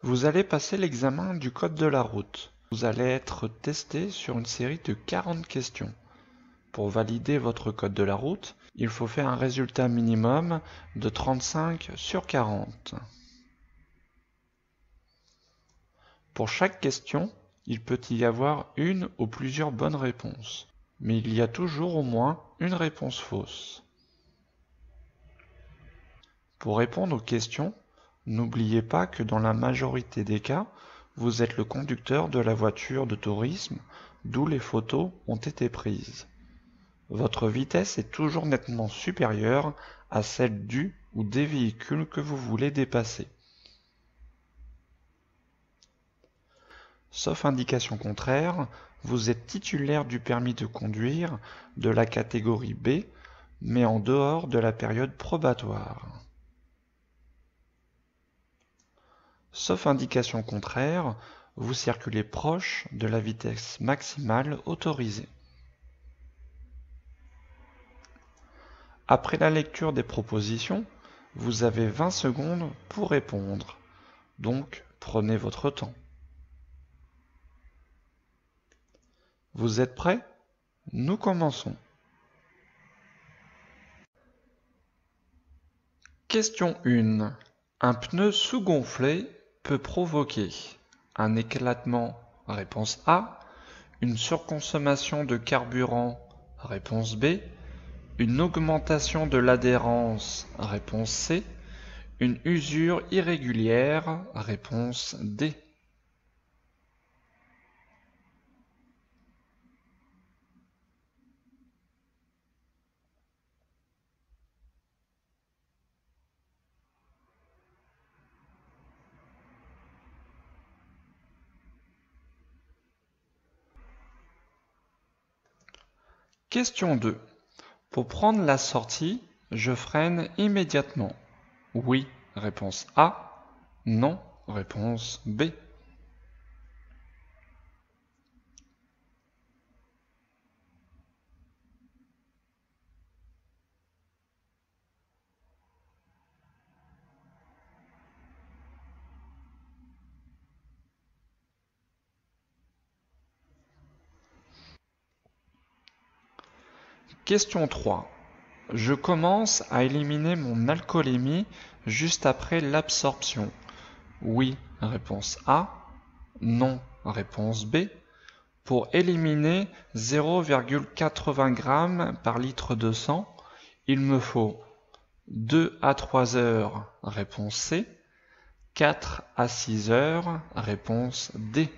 Vous allez passer l'examen du code de la route. Vous allez être testé sur une série de 40 questions. Pour valider votre code de la route, il faut faire un résultat minimum de 35 sur 40. Pour chaque question, il peut y avoir une ou plusieurs bonnes réponses, mais il y a toujours au moins une réponse fausse. Pour répondre aux questions, n'oubliez pas que dans la majorité des cas, vous êtes le conducteur de la voiture de tourisme, d'où les photos ont été prises. Votre vitesse est toujours nettement supérieure à celle du ou des véhicules que vous voulez dépasser. Sauf indication contraire, vous êtes titulaire du permis de conduire de la catégorie B, mais en dehors de la période probatoire. Sauf indication contraire, vous circulez proche de la vitesse maximale autorisée. Après la lecture des propositions, vous avez 20 secondes pour répondre. Donc, prenez votre temps. Vous êtes prêts? Nous commençons. Question 1. Un pneu sous-gonflé peut provoquer un éclatement, réponse A, une surconsommation de carburant, réponse B, une augmentation de l'adhérence, réponse C, une usure irrégulière, réponse D. Question 2. Pour prendre la sortie, je freine immédiatement. Oui, réponse A. Non, réponse B. Question 3. Je commence à éliminer mon alcoolémie juste après l'absorption. Oui, réponse A. Non, réponse B. Pour éliminer 0,80 g par litre de sang, il me faut 2 à 3 heures, réponse C. 4 à 6 heures, réponse D.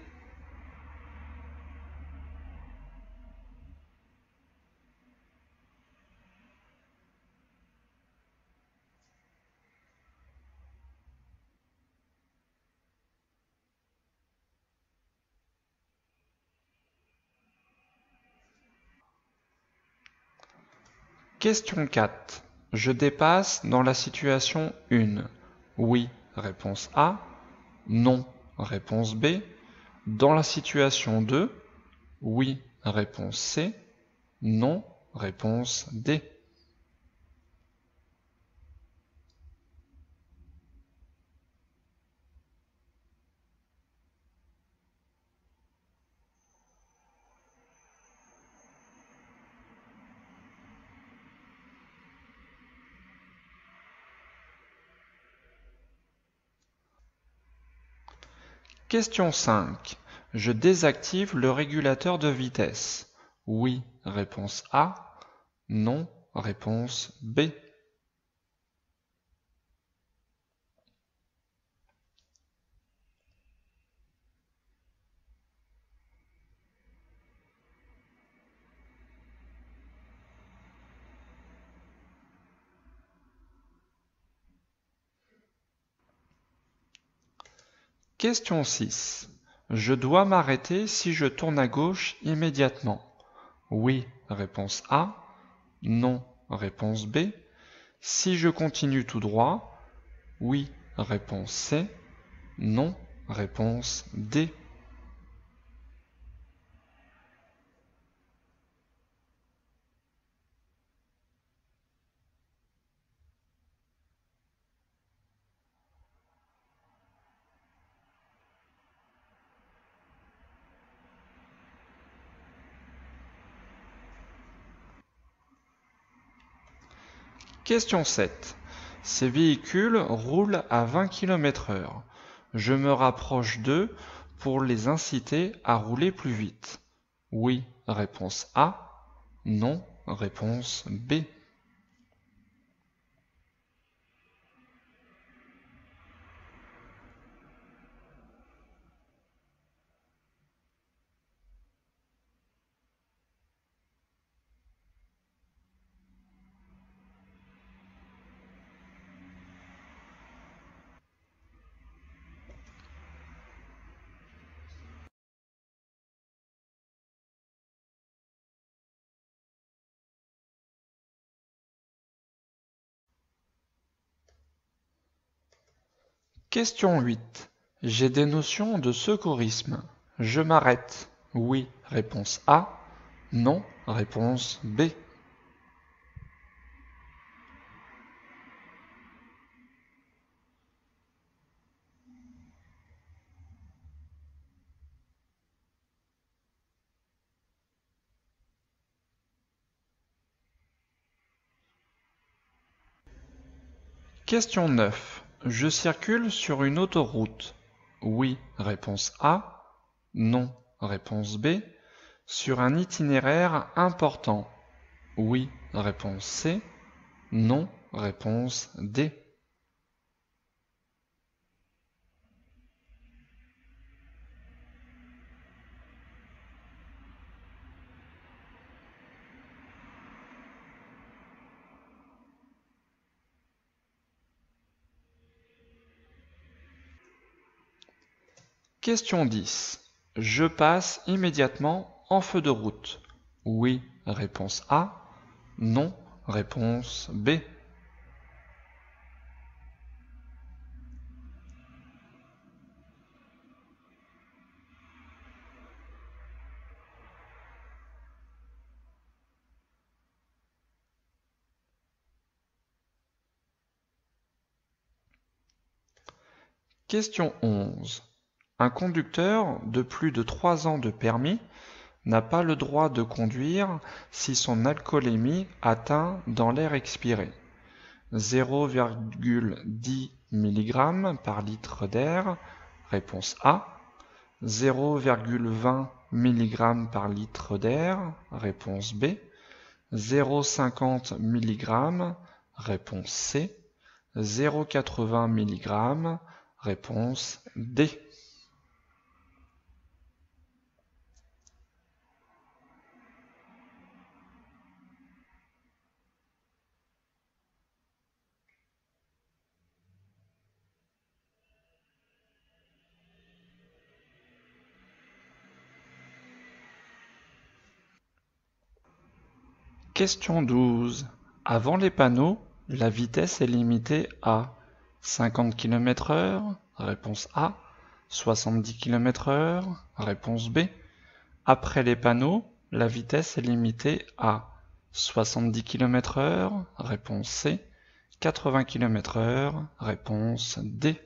Question 4. Je dépasse dans la situation 1. Oui, réponse A. Non, réponse B. Dans la situation 2. Oui, réponse C. Non, réponse D. Question 5. Je désactive le régulateur de vitesse. Oui, réponse A. Non, réponse B. Question 6. Je dois m'arrêter si je tourne à gauche immédiatement. Oui, réponse A. Non, réponse B. Si je continue tout droit. Oui, réponse C. Non, réponse D. Question 7. Ces véhicules roulent à 20 km/h. Je me rapproche d'eux pour les inciter à rouler plus vite. Oui, réponse A. Non, réponse B. Question 8. J'ai des notions de secourisme. Je m'arrête. Oui, réponse A. Non, réponse B. Question 9. Je circule sur une autoroute. Oui, réponse A. Non, réponse B. Sur un itinéraire important. Oui, réponse C. Non, réponse D. Question 10. Je passe immédiatement en feu de route. Oui, réponse A. Non, réponse B. Question 11. Un conducteur de plus de 3 ans de permis n'a pas le droit de conduire si son alcoolémie atteint dans l'air expiré 0,10 mg par litre d'air, réponse A. 0,20 mg par litre d'air, réponse B. 0,50 mg, réponse C. 0,80 mg, réponse D. Question 12. Avant les panneaux, la vitesse est limitée à 50 km/h, réponse A. 70 km/h, réponse B. Après les panneaux, la vitesse est limitée à 70 km/h, réponse C. 80 km/h, réponse D.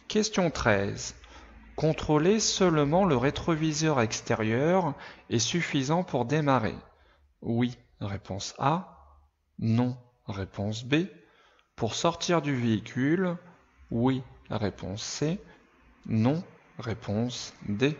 Question 13. Contrôler seulement le rétroviseur extérieur est suffisant pour démarrer. Oui, réponse A. Non, réponse B. Pour sortir du véhicule, oui, réponse C. Non, réponse D.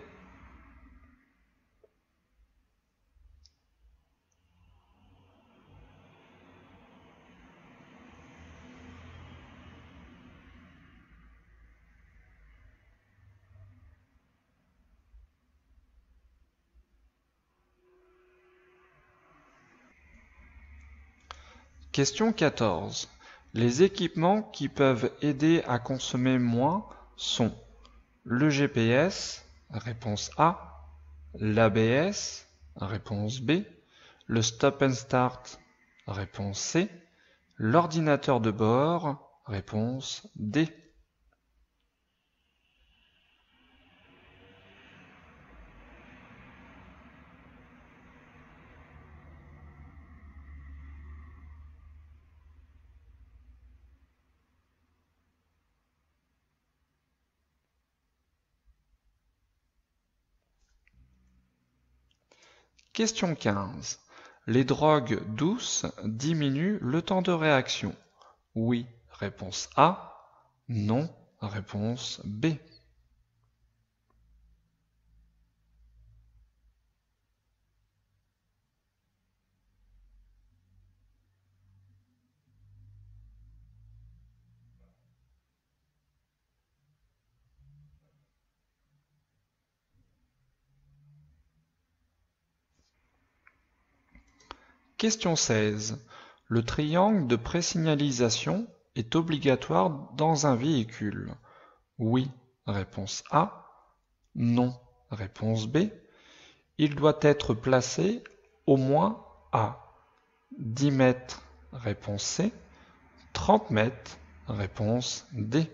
Question 14. Les équipements qui peuvent aider à consommer moins sont le GPS, réponse A, l'ABS, réponse B, le stop and start, réponse C, l'ordinateur de bord, réponse D. Question 15. Les drogues douces diminuent le temps de réaction. Oui, réponse A. Non, réponse B. Question 16. Le triangle de présignalisation est obligatoire dans un véhicule. Oui, réponse A. Non, réponse B. Il doit être placé au moins à 10 mètres, réponse C. 30 mètres, réponse D.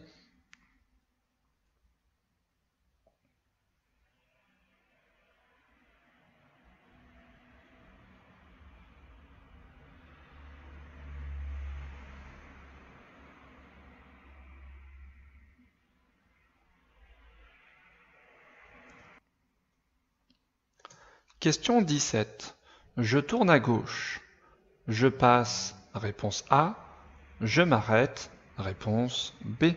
Question 17. Je tourne à gauche. Je passe, réponse A. Je m'arrête, réponse B.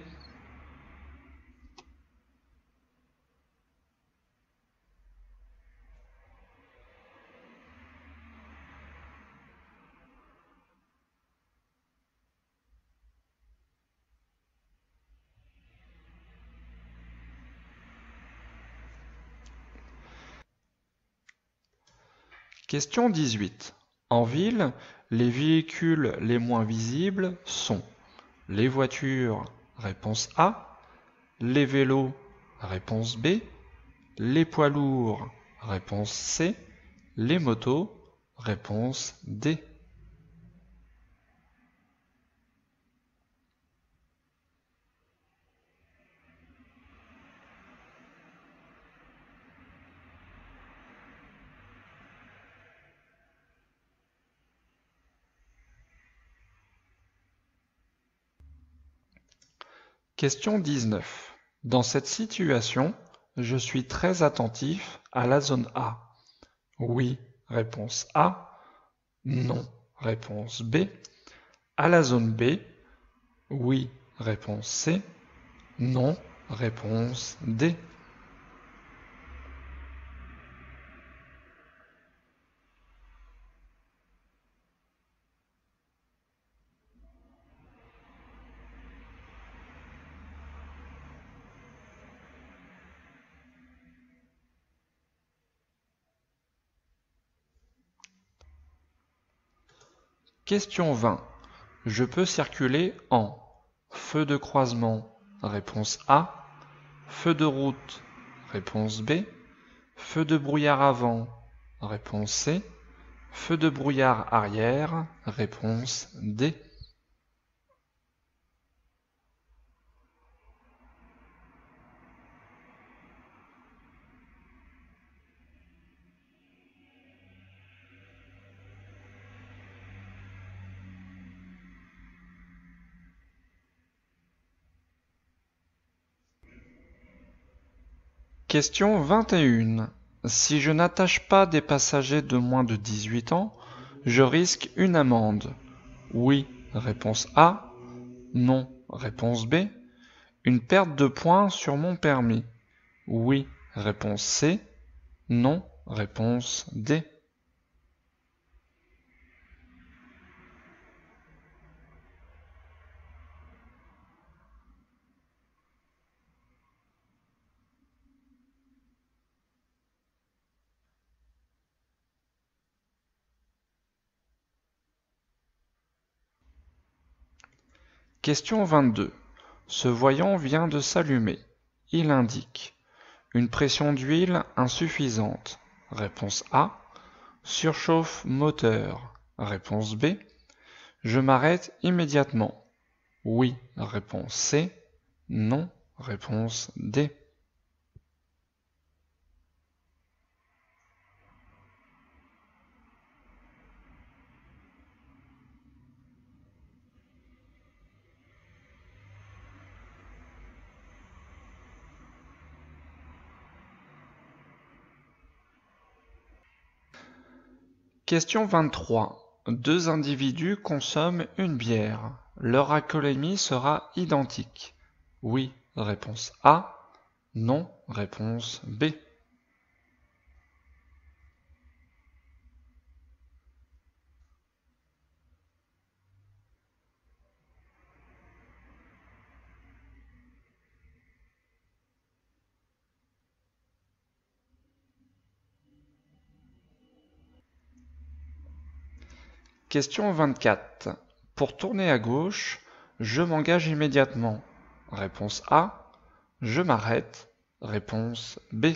Question 18. En ville, les véhicules les moins visibles sont les voitures, réponse A, les vélos, réponse B, les poids lourds, réponse C, les motos, réponse D. Question 19. Dans cette situation, je suis très attentif à la zone A. Oui, réponse A. Non, réponse B. À la zone B. Oui, réponse C. Non, réponse D. Question 20. Je peux circuler en feu de croisement, réponse A, feu de route, réponse B, feu de brouillard avant, réponse C, feu de brouillard arrière, réponse D. Question 21. Si je n'attache pas des passagers de moins de 18 ans, je risque une amende. Oui, réponse A. Non, réponse B. Une perte de points sur mon permis. Oui, réponse C. Non, réponse D. Question 22. Ce voyant vient de s'allumer. Il indique une pression d'huile insuffisante. Réponse A. Surchauffe moteur. Réponse B. Je m'arrête immédiatement. Oui, réponse C. Non, réponse D. Question 23. Deux individus consomment une bière. Leur alcoolémie sera identique. Oui, réponse A. Non, réponse B. Question 24. Pour tourner à gauche, je m'engage immédiatement. Réponse A. Je m'arrête. Réponse B.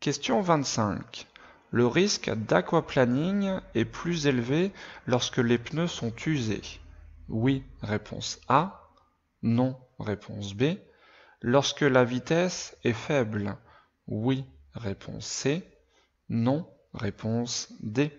Question 25. Le risque d'aquaplaning est plus élevé lorsque les pneus sont usés. Oui, réponse A. Non, réponse B. Lorsque la vitesse est faible. Oui, réponse C. Non, réponse D.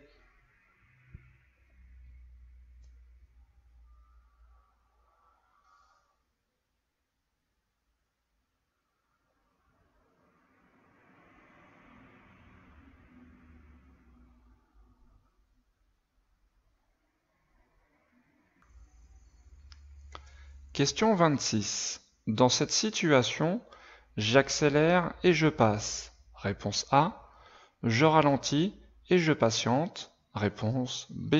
Question 26. Dans cette situation, j'accélère et je passe. Réponse A. Je ralentis et je patiente. Réponse B.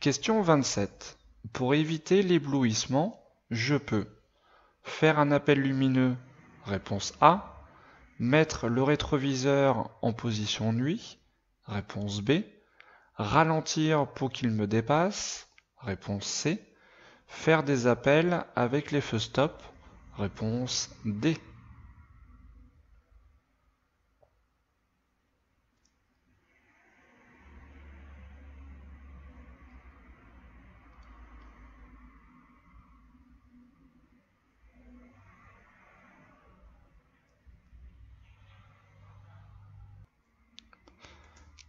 Question 27. Pour éviter l'éblouissement, je peux faire un appel lumineux. Réponse A. Mettre le rétroviseur en position nuit. Réponse B. Ralentir pour qu'il me dépasse. Réponse C. Faire des appels avec les feux stop. Réponse D.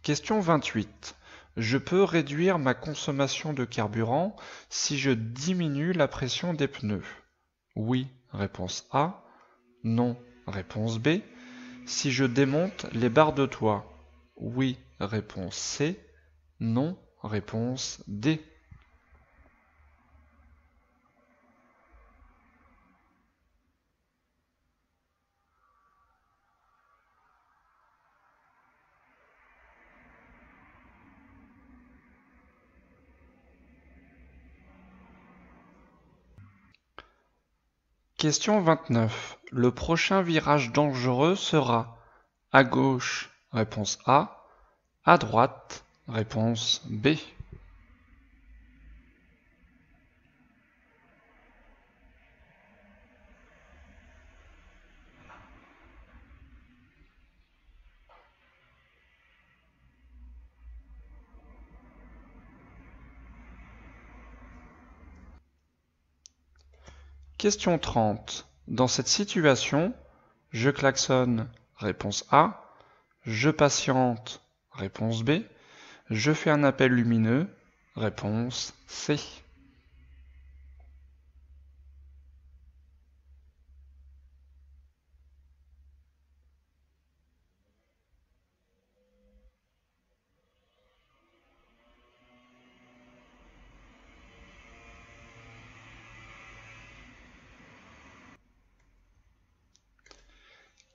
Question 28. Je peux réduire ma consommation de carburant si je diminue la pression des pneus. Oui, réponse A. Non, réponse B. Si je démonte les barres de toit. Oui, réponse C. Non, réponse D. Question 29. Le prochain virage dangereux sera à gauche, réponse A, à droite, réponse B. Question 30. Dans cette situation, je klaxonne, réponse A, je patiente, réponse B, je fais un appel lumineux, réponse C.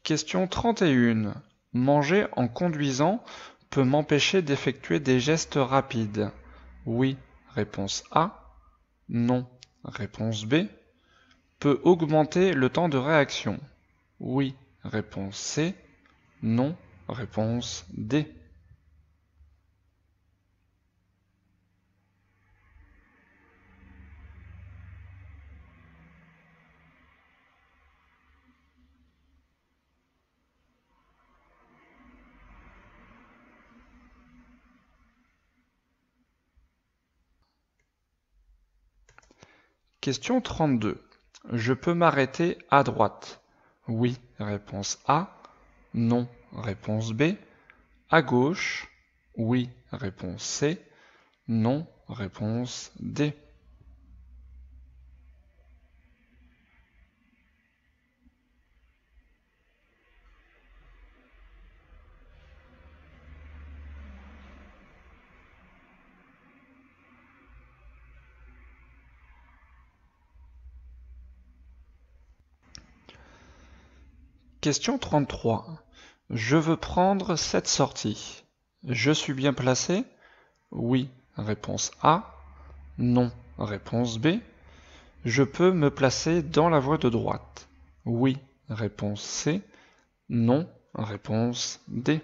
Question 31. Manger en conduisant peut m'empêcher d'effectuer des gestes rapides. Oui, réponse A. Non, réponse B. Peut augmenter le temps de réaction. Oui, réponse C. Non, réponse D. Question 32. Je peux m'arrêter à droite. Oui, réponse A. Non, réponse B. À gauche. Oui, réponse C. Non, réponse D. Question 33. Je veux prendre cette sortie. Je suis bien placé? Oui, réponse A. Non, réponse B. Je peux me placer dans la voie de droite. Oui, réponse C. Non, réponse D.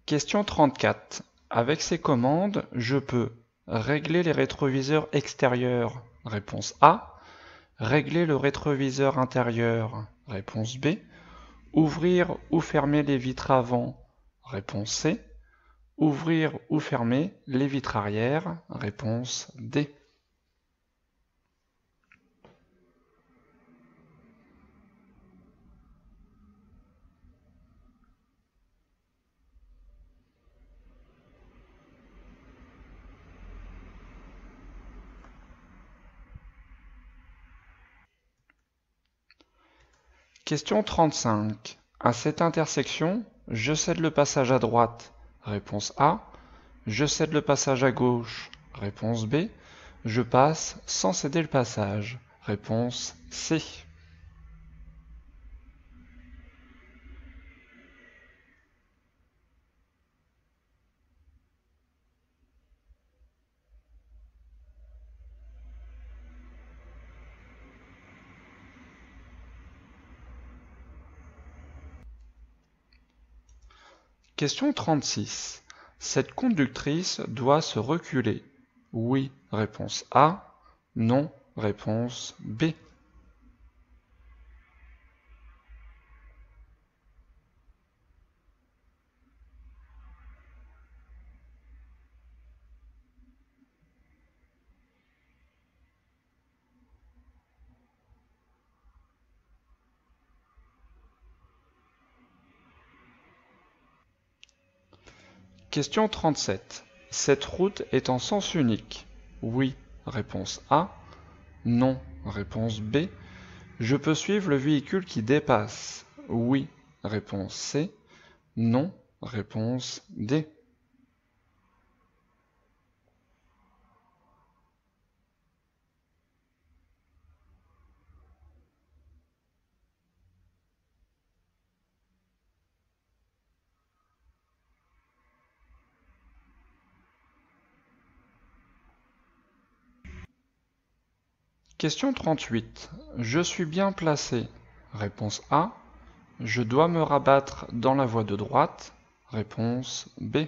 Question 34. Avec ces commandes, je peux régler les rétroviseurs extérieurs. Réponse A. Régler le rétroviseur intérieur. Réponse B. Ouvrir ou fermer les vitres avant. Réponse C. Ouvrir ou fermer les vitres arrière. Réponse D. Question 35. À cette intersection, je cède le passage à droite. Réponse A. Je cède le passage à gauche. Réponse B. Je passe sans céder le passage. Réponse C. Question 36. Cette conductrice doit se reculer. Oui, réponse A. Non, réponse B. Question 37. Cette route est en sens unique. Oui, réponse A. Non, réponse B. Je peux suivre le véhicule qui dépasse. Oui, réponse C. Non, réponse D. Question 38. Je suis bien placé. Réponse A. Je dois me rabattre dans la voie de droite. Réponse B.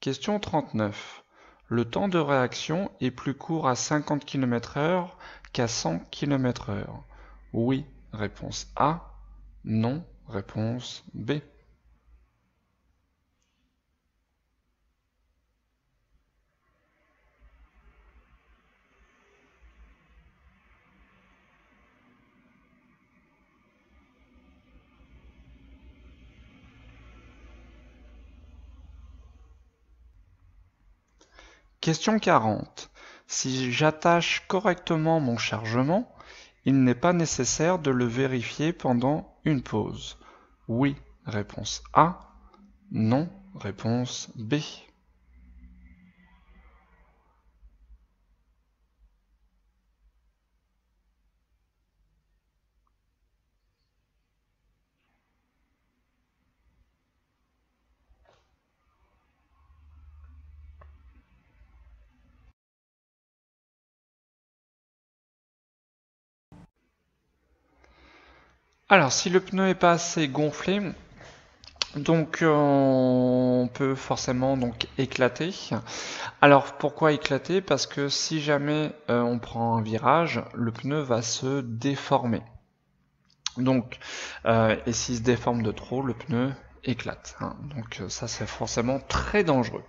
Question 39. Le temps de réaction est plus court à 50 km/h qu'à 100 km/h. Oui, réponse A. Non, réponse B. Question 40. Si j'attache correctement mon chargement, il n'est pas nécessaire de le vérifier pendant une pause. Oui, réponse A. Non, réponse B. Alors, si le pneu est pas assez gonflé, donc on peut forcément donc éclater. Alors pourquoi éclater? Parce que si jamais on prend un virage, le pneu va se déformer. Donc, et s'il se déforme de trop, le pneu éclate. Hein. Donc ça c'est forcément très dangereux.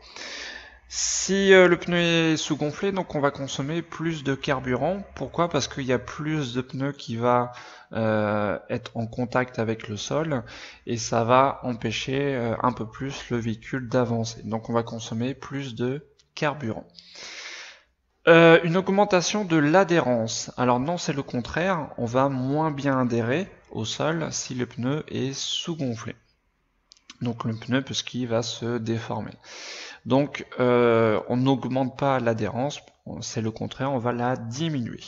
Si le pneu est sous-gonflé, donc on va consommer plus de carburant. Pourquoi? Parce qu'il y a plus de pneus qui va être en contact avec le sol et ça va empêcher un peu plus le véhicule d'avancer. Donc on va consommer plus de carburant. Une augmentation de l'adhérence. Alors non, c'est le contraire. On va moins bien adhérer au sol si le pneu est sous-gonflé. Donc le pneu, puisqu'il va se déformer. Donc on n'augmente pas l'adhérence, c'est le contraire, on va la diminuer.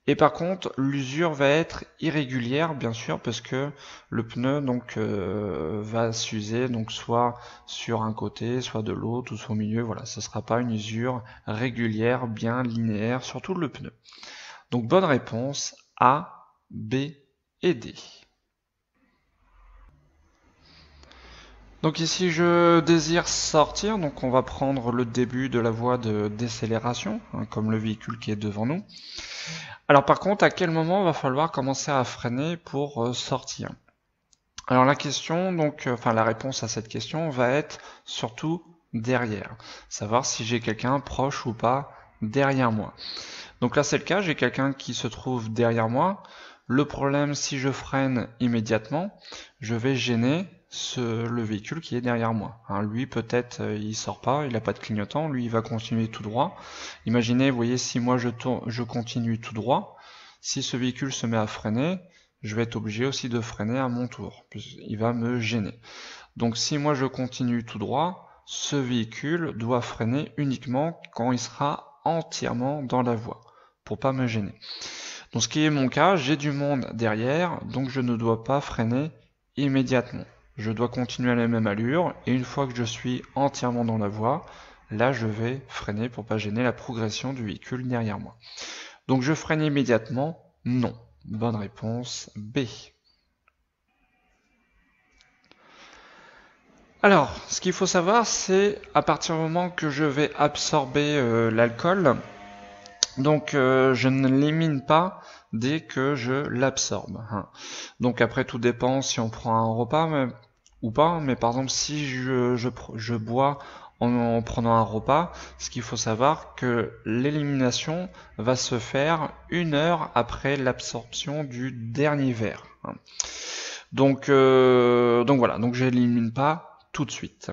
Et par contre, l'usure va être irrégulière, bien sûr, parce que le pneu donc va s'user donc soit sur un côté, soit de l'autre, ou soit au milieu. Voilà, ce ne sera pas une usure régulière, bien linéaire, surtout le pneu. Donc bonne réponse A, B et D. Donc ici je désire sortir, donc on va prendre le début de la voie de décélération, hein, comme le véhicule qui est devant nous. Alors par contre, à quel moment va falloir commencer à freiner pour sortir? Alors la question, donc, la réponse à cette question va être surtout derrière, savoir si j'ai quelqu'un proche ou pas derrière moi. Donc là c'est le cas, j'ai quelqu'un qui se trouve derrière moi. Le problème, si je freine immédiatement, je vais gêner le véhicule qui est derrière moi. Hein, lui, peut-être, il sort pas, il n'a pas de clignotant, lui, il va continuer tout droit. Imaginez, vous voyez, si moi je continue tout droit, si ce véhicule se met à freiner, je vais être obligé aussi de freiner à mon tour, il va me gêner. Donc si moi je continue tout droit, ce véhicule doit freiner uniquement quand il sera entièrement dans la voie, pour pas me gêner. Donc ce qui est mon cas, j'ai du monde derrière, donc je ne dois pas freiner immédiatement. Je dois continuer à la même allure, et une fois que je suis entièrement dans la voie, là je vais freiner pour pas gêner la progression du véhicule derrière moi. Donc je freine immédiatement? Non. Bonne réponse B. Alors, ce qu'il faut savoir, c'est à partir du moment que je vais absorber l'alcool, donc je ne l'élimine pas dès que je l'absorbe. Hein. Donc après tout dépend si on prend un repas ou pas, mais par exemple si je bois en prenant un repas, ce qu'il faut savoir que l'élimination va se faire 1 heure après l'absorption du dernier verre. Hein. Donc voilà, donc je l'élimine pas tout de suite.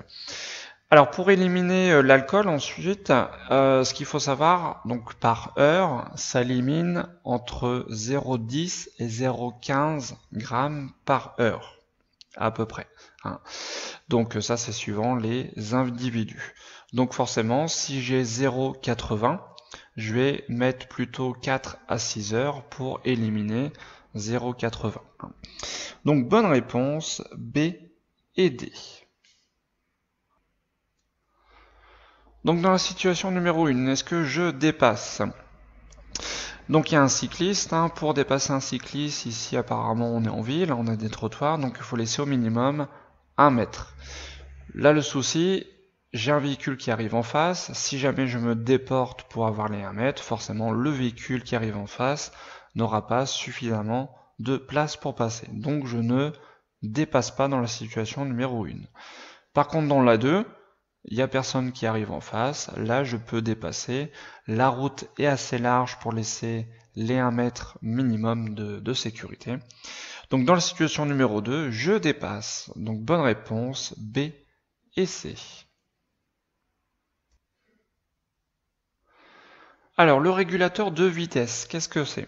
Alors pour éliminer l'alcool ensuite, ce qu'il faut savoir, donc par heure, ça élimine entre 0,10 et 0,15 grammes par heure, à peu près. Hein. Donc ça c'est suivant les individus. Donc forcément, si j'ai 0,80, je vais mettre plutôt 4 à 6 heures pour éliminer 0,80. Donc bonne réponse B et D. Donc dans la situation numéro 1, est-ce que je dépasse? Donc il y a un cycliste, hein, pour dépasser un cycliste, ici apparemment on est en ville, on a des trottoirs, donc il faut laisser au minimum 1 mètre. Là le souci, j'ai un véhicule qui arrive en face, si jamais je me déporte pour avoir les 1 mètre, forcément le véhicule qui arrive en face n'aura pas suffisamment de place pour passer. Donc je ne dépasse pas dans la situation numéro 1. Par contre dans la 2, il n'y a personne qui arrive en face, là je peux dépasser, la route est assez large pour laisser les 1 mètre minimum de sécurité. Donc dans la situation numéro 2, je dépasse. Donc bonne réponse B et C. Alors le régulateur de vitesse, qu'est-ce que c'est?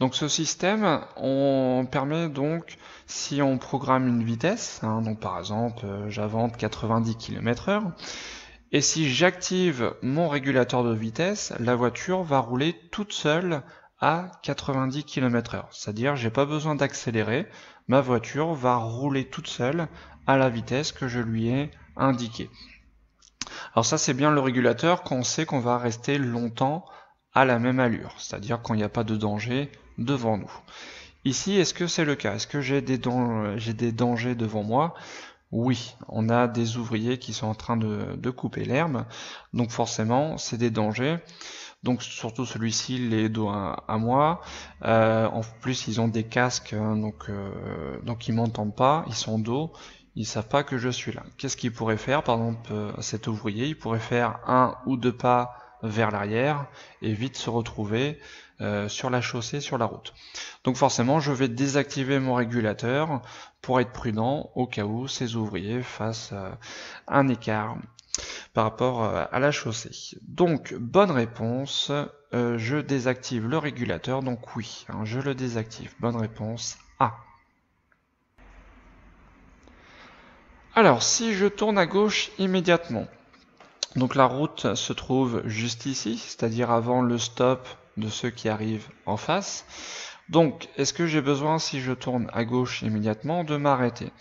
Donc ce système, on permet donc, si on programme une vitesse, hein, donc par exemple j'avance 90 km/h, et si j'active mon régulateur de vitesse, la voiture va rouler toute seule à 90 km/h. C'est-à-dire j'ai pas besoin d'accélérer, ma voiture va rouler toute seule à la vitesse que je lui ai indiquée. Alors ça c'est bien le régulateur quand on sait qu'on va rester longtemps à la même allure, c'est-à-dire quand il n'y a pas de danger devant nous. Ici, est-ce que c'est le cas? Est-ce que j'ai des dangers devant moi? Oui, on a des ouvriers qui sont en train de couper l'herbe, donc forcément, c'est des dangers. Donc surtout celui-ci, il est dos à moi. En plus, ils ont des casques, donc ils m'entendent pas, ils sont dos, ils savent pas que je suis là. Qu'est-ce qu'ils pourraient faire? Par exemple, cet ouvrier, il pourrait faire 1 ou 2 pas vers l'arrière et vite se retrouver sur la chaussée, sur la route. Donc forcément, je vais désactiver mon régulateur pour être prudent au cas où ces ouvriers fassent un écart par rapport à la chaussée. Donc, bonne réponse, je désactive le régulateur, donc oui, hein, je le désactive. Bonne réponse A. Alors, si je tourne à gauche immédiatement, donc la route se trouve juste ici, c'est-à-dire avant le stop de ceux qui arrivent en face. Donc, est-ce que j'ai besoin, si je tourne à gauche immédiatement, de m'arrêter?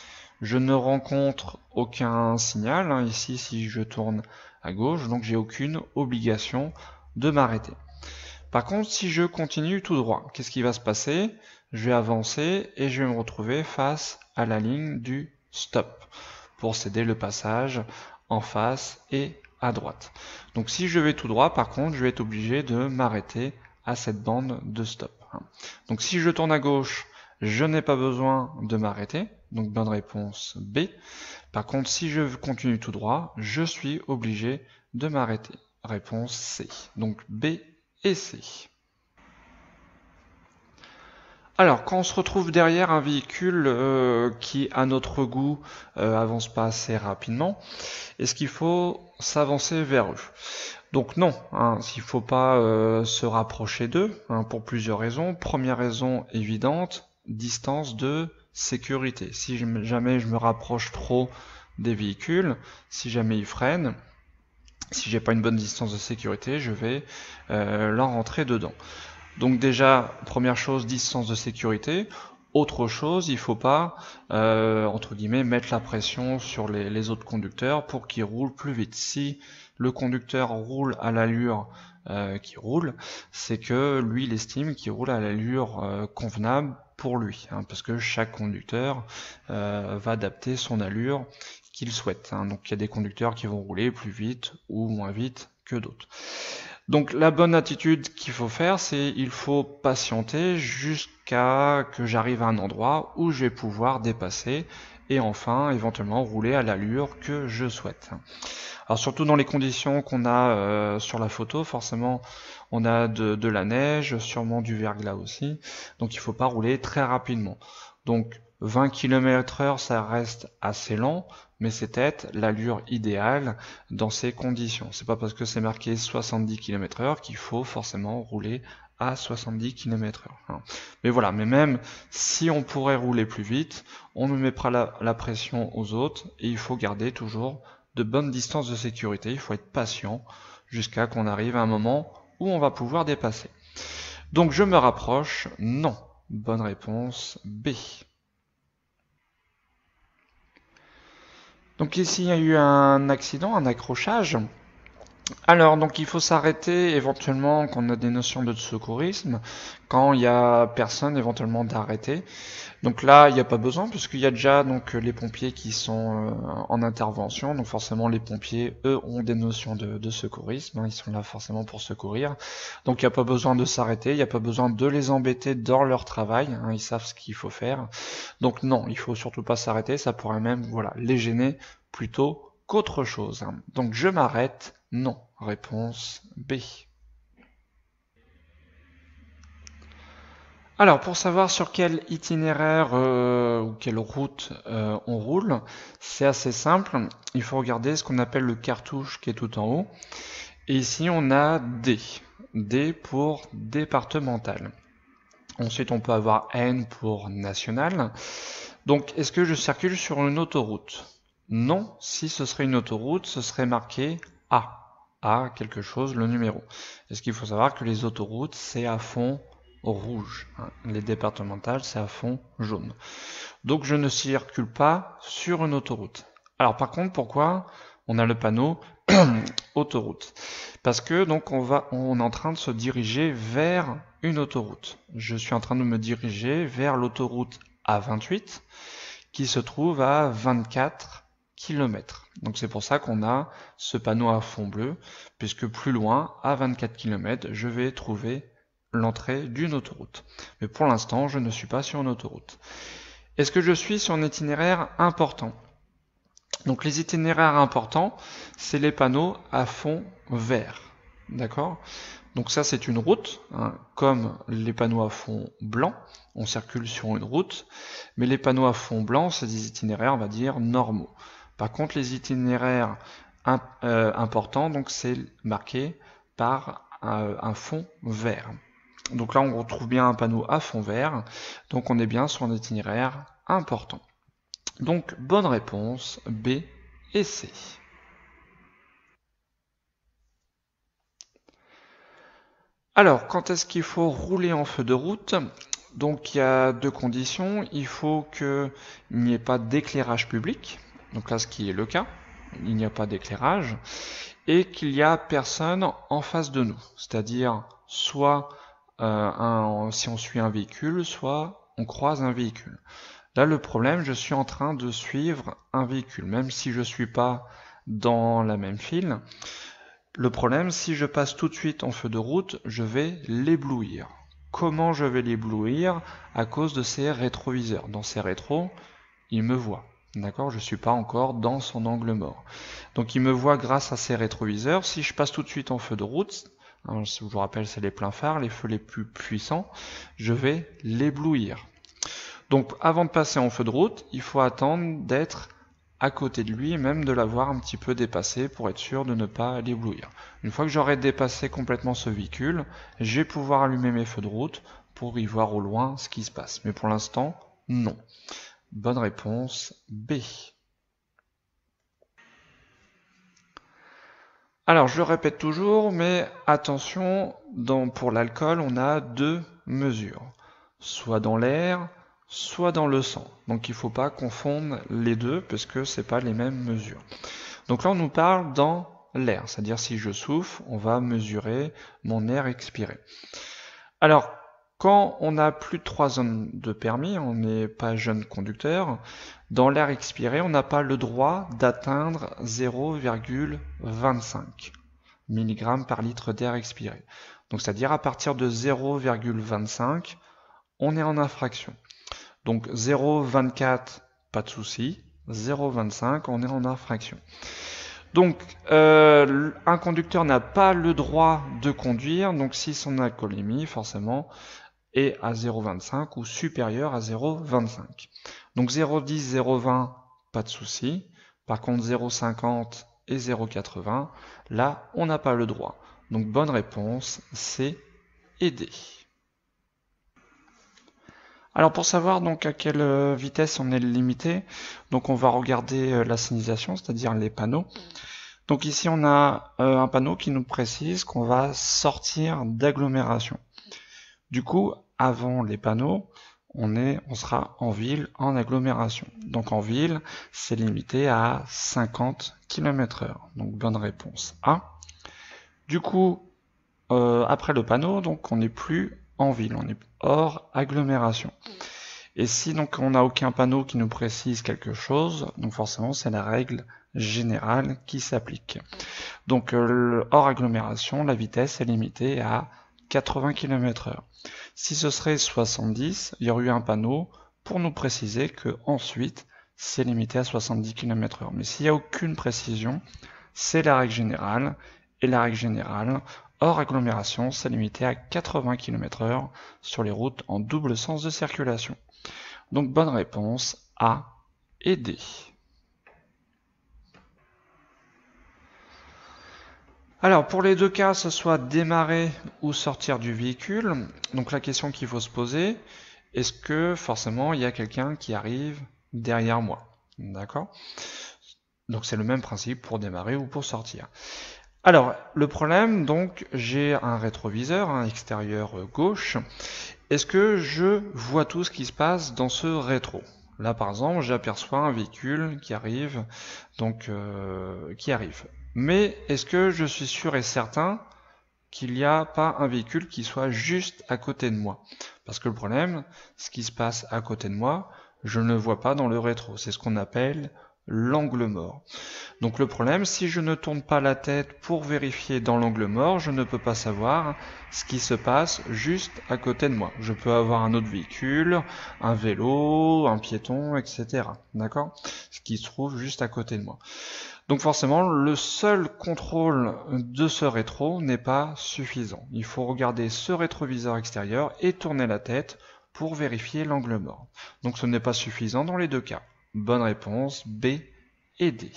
Je ne rencontre aucun signal, hein, ici, si je tourne à gauche, donc j'ai aucune obligation de m'arrêter. Par contre, si je continue tout droit, qu'est-ce qui va se passer? Je vais avancer et je vais me retrouver face à la ligne du stop pour céder le passage en face et à droite. Donc si je vais tout droit, par contre, je vais être obligé de m'arrêter à cette bande de stop. Donc si je tourne à gauche, je n'ai pas besoin de m'arrêter, donc bonne réponse B. Par contre, si je continue tout droit, je suis obligé de m'arrêter. Réponse C. Donc B et C. Alors, quand on se retrouve derrière un véhicule qui, à notre goût, avance pas assez rapidement, est-ce qu'il faut s'avancer vers eux? Donc non, hein, il ne faut pas se rapprocher d'eux, hein, pour plusieurs raisons. Première raison évidente, distance de sécurité. Si jamais je me rapproche trop des véhicules, si jamais ils freinent, si j'ai pas une bonne distance de sécurité, je vais leur rentrer dedans. Donc déjà, première chose, distance de sécurité. Autre chose, il ne faut pas, entre guillemets, mettre la pression sur les autres conducteurs pour qu'ils roulent plus vite. Si le conducteur roule à l'allure qu'il roule, c'est que lui, il estime qu'il roule à l'allure convenable pour lui, hein, parce que chaque conducteur va adapter son allure qu'il souhaite. Hein. Donc il y a des conducteurs qui vont rouler plus vite ou moins vite que d'autres. Donc la bonne attitude qu'il faut faire, c'est il faut patienter jusqu'à que j'arrive à un endroit où je vais pouvoir dépasser et enfin éventuellement rouler à l'allure que je souhaite. Alors surtout dans les conditions qu'on a sur la photo, forcément on a de la neige, sûrement du verglas aussi, donc il ne faut pas rouler très rapidement. Donc 20 km/h ça reste assez lent, mais c'est peut-être l'allure idéale dans ces conditions. C'est pas parce que c'est marqué 70 km/h qu'il faut forcément rouler à 70 km/h. Mais voilà, mais même si on pourrait rouler plus vite, on ne met pas la pression aux autres et il faut garder toujours de bonnes distances de sécurité. Il faut être patient jusqu'à qu'on arrive à un moment où on va pouvoir dépasser. Donc je me rapproche, non. Bonne réponse B. Donc ici, il y a eu un accident, un accrochage. Alors, donc il faut s'arrêter éventuellement quand on a des notions de secourisme, quand il y a personne éventuellement d'arrêter. Donc là, il n'y a pas besoin puisqu'il y a déjà donc les pompiers qui sont en intervention. Donc forcément, les pompiers, eux, ont des notions de secourisme. Hein, ils sont là forcément pour secourir. Donc il n'y a pas besoin de s'arrêter, il n'y a pas besoin de les embêter dans leur travail. Hein, ils savent ce qu'il faut faire. Donc non, il faut surtout pas s'arrêter. Ça pourrait même, voilà, les gêner plutôt qu'autre chose. Hein. Donc je m'arrête. Non. Réponse B. Alors, pour savoir sur quel itinéraire ou quelle route on roule, c'est assez simple. Il faut regarder ce qu'on appelle le cartouche qui est tout en haut. Et ici, on a D. D pour départemental. Ensuite, on peut avoir N pour national. Donc, est-ce que je circule sur une autoroute? Non. Si ce serait une autoroute, ce serait marqué A. A quelque chose, le numéro. Est-ce qu'il faut savoir que les autoroutes, c'est à fond rouge. Hein. Les départementales, c'est à fond jaune. Donc je ne circule pas sur une autoroute. Alors par contre, pourquoi on a le panneau autoroute. Parce que donc on est en train de se diriger vers une autoroute. Je suis en train de me diriger vers l'autoroute A28 qui se trouve à 24 km. Donc c'est pour ça qu'on a ce panneau à fond bleu, puisque plus loin, à 24 km, je vais trouver l'entrée d'une autoroute. Mais pour l'instant, je ne suis pas sur une autoroute. Est-ce que je suis sur un itinéraire important? Donc les itinéraires importants, c'est les panneaux à fond vert. D'accord? Donc ça c'est une route, hein, comme les panneaux à fond blanc, on circule sur une route, mais les panneaux à fond blanc, c'est des itinéraires, on va dire, normaux. Par contre, les itinéraires importants, donc c'est marqué par un fond vert. Donc là, on retrouve bien un panneau à fond vert, donc on est bien sur un itinéraire important. Donc, bonne réponse, B et C. Alors, quand est-ce qu'il faut rouler en feu de route? Donc, il y a deux conditions. Il faut qu'il n'y ait pas d'éclairage public. Donc là, ce qui est le cas, il n'y a pas d'éclairage. Et qu'il n'y a personne en face de nous. C'est-à-dire, soit si on suit un véhicule, soit on croise un véhicule. Là, le problème, je suis en train de suivre un véhicule, même si je ne suis pas dans la même file. Le problème, si je passe tout de suite en feu de route, je vais l'éblouir. Comment je vais l'éblouir? À cause de ses rétroviseurs. Dans ses rétros, il me voit. D'accord? Je ne suis pas encore dans son angle mort. Donc il me voit grâce à ses rétroviseurs. Si je passe tout de suite en feu de route, hein, je vous rappelle, c'est les pleins phares, les feux les plus puissants, je vais l'éblouir. Donc avant de passer en feu de route, il faut attendre d'être à côté de lui, et même de l'avoir un petit peu dépassé pour être sûr de ne pas l'éblouir. Une fois que j'aurai dépassé complètement ce véhicule, je vais pouvoir allumer mes feux de route pour y voir au loin ce qui se passe. Mais pour l'instant, non. Bonne réponse, B. Alors je le répète toujours, mais attention, pour l'alcool, on a deux mesures. Soit dans l'air, soit dans le sang. Donc il ne faut pas confondre les deux parce que ce n'est pas les mêmes mesures. Donc là on nous parle dans l'air, c'est-à-dire si je souffle, on va mesurer mon air expiré. Alors quand on a plus de 3 ans de permis, on n'est pas jeune conducteur, dans l'air expiré on n'a pas le droit d'atteindre 0,25 mg par litre d'air expiré. Donc c'est-à-dire à partir de 0,25, on est en infraction. Donc 0,24, pas de souci. 0,25, on est en infraction. Donc un conducteur n'a pas le droit de conduire, donc si son alcoolémie, forcément, est à 0,25 ou supérieur à 0,25. Donc 0,10, 0,20, pas de souci. Par contre 0,50 et 0,80, là, on n'a pas le droit. Donc bonne réponse, C et D. Alors pour savoir donc à quelle vitesse on est limité, donc on va regarder la signalisation, c'est-à-dire les panneaux. Donc ici on a un panneau qui nous précise qu'on va sortir d'agglomération. Du coup, avant les panneaux, on sera en ville, en agglomération. Donc en ville, c'est limité à 50 km/h. Donc bonne réponse A. Du coup, après le panneau, donc on n'est plus en ville, on est hors agglomération. Et si donc on n'a aucun panneau qui nous précise quelque chose, donc forcément c'est la règle générale qui s'applique. Donc hors agglomération, la vitesse est limitée à 80 km/h. Si ce serait 70, il y aurait eu un panneau pour nous préciser que ensuite c'est limité à 70 km/h. Mais s'il n'y a aucune précision, c'est la règle générale. Et la règle générale, hors agglomération, c'est limité à 80 km/h sur les routes en double sens de circulation. Donc bonne réponse A et D. Alors pour les deux cas, ce soit démarrer ou sortir du véhicule, donc la question qu'il faut se poser, est-ce que forcément il y a quelqu'un qui arrive derrière moi? D'accord? Donc c'est le même principe pour démarrer ou pour sortir. Alors le problème, donc j'ai un rétroviseur, un extérieur gauche. Est-ce que je vois tout ce qui se passe dans ce rétro? Là par exemple, j'aperçois un véhicule qui arrive, Mais est-ce que je suis sûr et certain qu'il n'y a pas un véhicule qui soit juste à côté de moi? Parce que le problème, ce qui se passe à côté de moi, je ne le vois pas dans le rétro. C'est ce qu'on appelle l'angle mort. Donc le problème, si je ne tourne pas la tête pour vérifier dans l'angle mort, je ne peux pas savoir ce qui se passe juste à côté de moi. Je peux avoir un autre véhicule, un vélo, un piéton, etc. D'accord? Ce qui se trouve juste à côté de moi. Donc forcément, le seul contrôle de ce rétro n'est pas suffisant. Il faut regarder ce rétroviseur extérieur et tourner la tête pour vérifier l'angle mort. Donc ce n'est pas suffisant dans les deux cas. Bonne réponse, B et D.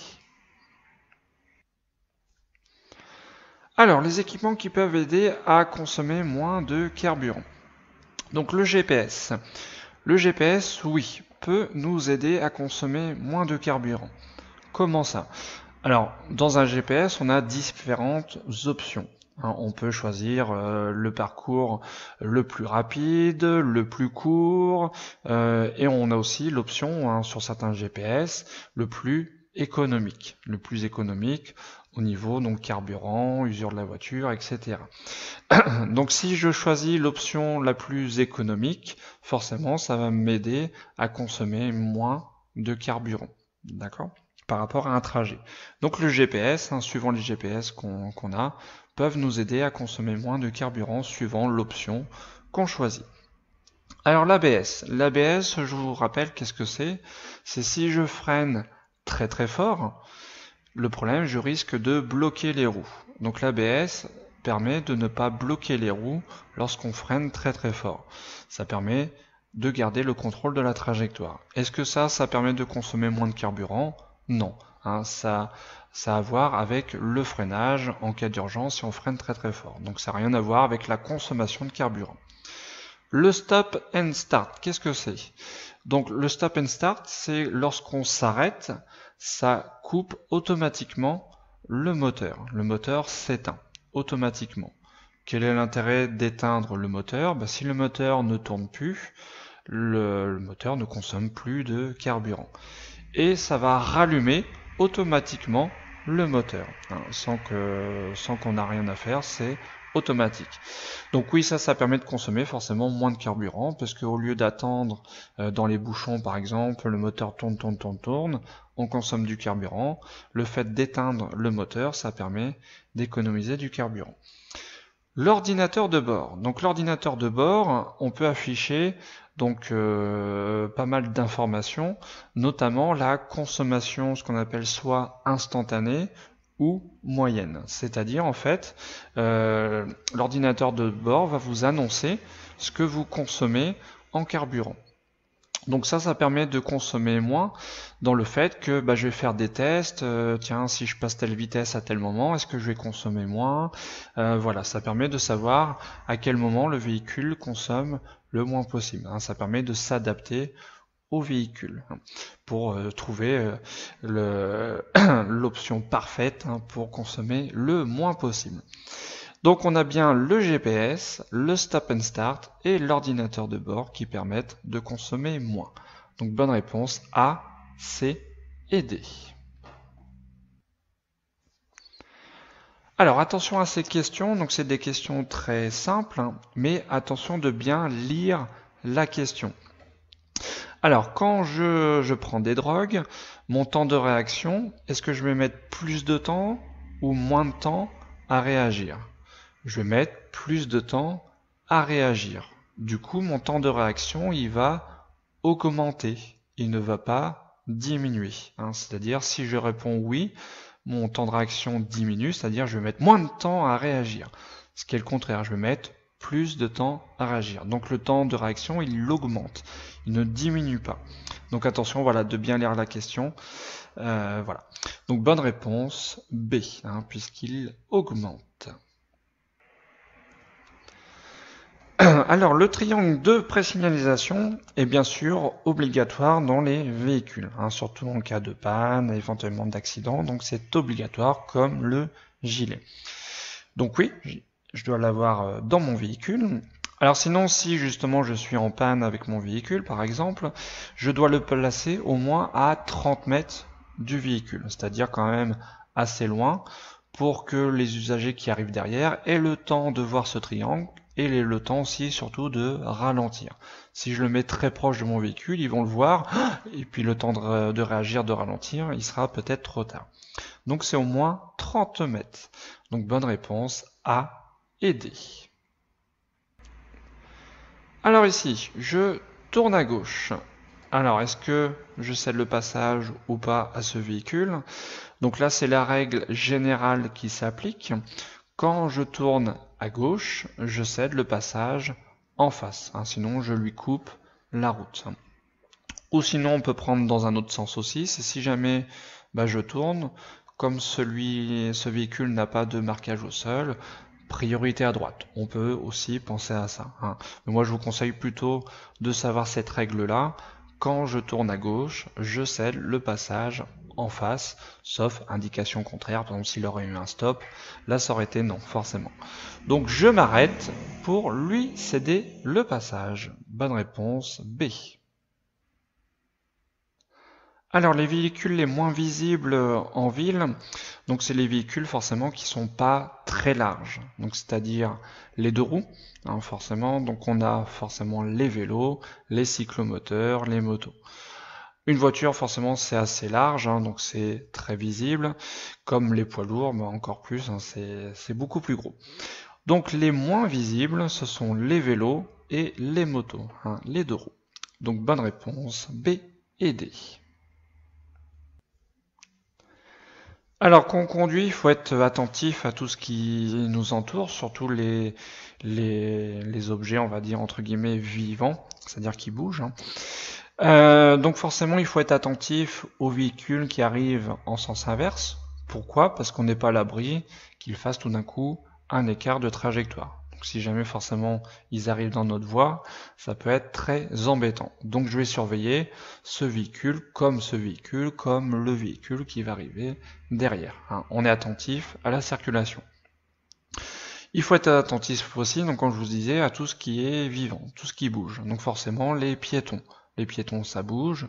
Alors, les équipements qui peuvent aider à consommer moins de carburant. Donc le GPS. Le GPS, oui, peut nous aider à consommer moins de carburant. Comment ça? Alors, dans un GPS, on a différentes options. On peut choisir le parcours le plus rapide, le plus court, et on a aussi l'option, sur certains GPS, le plus économique. Le plus économique au niveau donc carburant, usure de la voiture, etc. Donc si je choisis l'option la plus économique, forcément ça va m'aider à consommer moins de carburant. D'accord ? Par rapport à un trajet. Donc le GPS, suivant les GPS qu'on a, peuvent nous aider à consommer moins de carburant suivant l'option qu'on choisit. Alors l'ABS. L'ABS, je vous rappelle, qu'est-ce que c'est? C'est si je freine très très fort, le problème, je risque de bloquer les roues. Donc l'ABS permet de ne pas bloquer les roues lorsqu'on freine très très fort. Ça permet de garder le contrôle de la trajectoire. Est-ce que ça permet de consommer moins de carburant? Non, ça a à voir avec le freinage en cas d'urgence si on freine très très fort. Donc ça n'a rien à voir avec la consommation de carburant. Le stop and start, qu'est-ce que c'est? Donc le stop and start, c'est lorsqu'on s'arrête, ça coupe automatiquement le moteur. Le moteur s'éteint automatiquement. Quel est l'intérêt d'éteindre le moteur? Si le moteur ne tourne plus, le moteur ne consomme plus de carburant. Et ça va rallumer automatiquement le moteur, sans qu'on n'a rien à faire, c'est automatique. Donc oui, ça permet de consommer forcément moins de carburant, parce qu'au lieu d'attendre dans les bouchons par exemple, le moteur tourne, on consomme du carburant. Le fait d'éteindre le moteur, ça permet d'économiser du carburant. L'ordinateur de bord. Donc l'ordinateur de bord, on peut afficher donc pas mal d'informations, notamment la consommation, ce qu'on appelle soit instantanée ou moyenne. C'est-à-dire en fait, l'ordinateur de bord va vous annoncer ce que vous consommez en carburant. Donc ça permet de consommer moins dans le fait que je vais faire des tests, tiens, si je passe telle vitesse à tel moment, est-ce que je vais consommer moins? Voilà, ça permet de savoir à quel moment le véhicule consomme le moins possible. Ça permet de s'adapter au véhicule pour trouver l'option parfaite pour consommer le moins possible. Donc on a bien le GPS, le stop and start et l'ordinateur de bord qui permettent de consommer moins. Donc bonne réponse A, C et D. Alors attention à ces questions, donc c'est des questions très simples, mais attention de bien lire la question. Alors quand je prends des drogues, mon temps de réaction, est-ce que je vais mettre plus de temps ou moins de temps à réagir? Je vais mettre plus de temps à réagir. Du coup, mon temps de réaction, il va augmenter. Il ne va pas diminuer. C'est-à-dire, si je réponds oui, mon temps de réaction diminue, c'est-à-dire je vais mettre moins de temps à réagir. Ce qui est le contraire, je vais mettre plus de temps à réagir. Donc le temps de réaction, il augmente. Il ne diminue pas. Donc attention, voilà, de bien lire la question. Voilà. Donc bonne réponse B, puisqu'il augmente. Alors, le triangle de présignalisation est bien sûr obligatoire dans les véhicules, surtout en cas de panne, éventuellement d'accident, donc c'est obligatoire comme le gilet. Donc oui, je dois l'avoir dans mon véhicule. Alors sinon, si justement je suis en panne avec mon véhicule, par exemple, je dois le placer au moins à 30 mètres du véhicule, c'est-à-dire quand même assez loin pour que les usagers qui arrivent derrière aient le temps de voir ce triangle et le temps aussi surtout de ralentir. Si je le mets très proche de mon véhicule, ils vont le voir, et puis le temps de réagir, de ralentir, il sera peut-être trop tard. Donc c'est au moins 30 mètres. Donc bonne réponse A et D. Alors ici, je tourne à gauche. Alors est-ce que je cède le passage ou pas à ce véhicule? Donc là c'est la règle générale qui s'applique. Quand je tourne à gauche, je cède le passage en face, sinon je lui coupe la route. Ou sinon on peut prendre dans un autre sens aussi, c'est si jamais je tourne, comme ce véhicule n'a pas de marquage au sol, priorité à droite. On peut aussi penser à ça. Mais moi je vous conseille plutôt de savoir cette règle-là. Quand je tourne à gauche, je cède le passage en face, sauf indication contraire, par exemple s'il aurait eu un stop, là ça aurait été non, forcément. Donc je m'arrête pour lui céder le passage. Bonne réponse B. Alors les véhicules les moins visibles en ville, donc c'est les véhicules forcément qui sont pas très larges, donc c'est-à-dire les deux roues, forcément, donc on a forcément les vélos, les cyclomoteurs, les motos. Une voiture, forcément, c'est assez large, donc c'est très visible. Comme les poids lourds, encore plus, c'est beaucoup plus gros. Donc les moins visibles, ce sont les vélos et les motos, les deux roues. Donc bonne réponse, B et D. Alors quand on conduit, il faut être attentif à tout ce qui nous entoure, surtout les objets, on va dire, entre guillemets, vivants, c'est-à-dire qui bougent. Donc forcément, il faut être attentif aux véhicules qui arrivent en sens inverse. Pourquoi? Parce qu'on n'est pas à l'abri qu'ils fassent tout d'un coup un écart de trajectoire. Donc si jamais forcément ils arrivent dans notre voie, ça peut être très embêtant. Donc je vais surveiller ce véhicule, comme le véhicule qui va arriver derrière. On est attentif à la circulation. Il faut être attentif aussi, donc comme je vous disais, à tout ce qui est vivant, tout ce qui bouge. Donc forcément les piétons. Les piétons, ça bouge.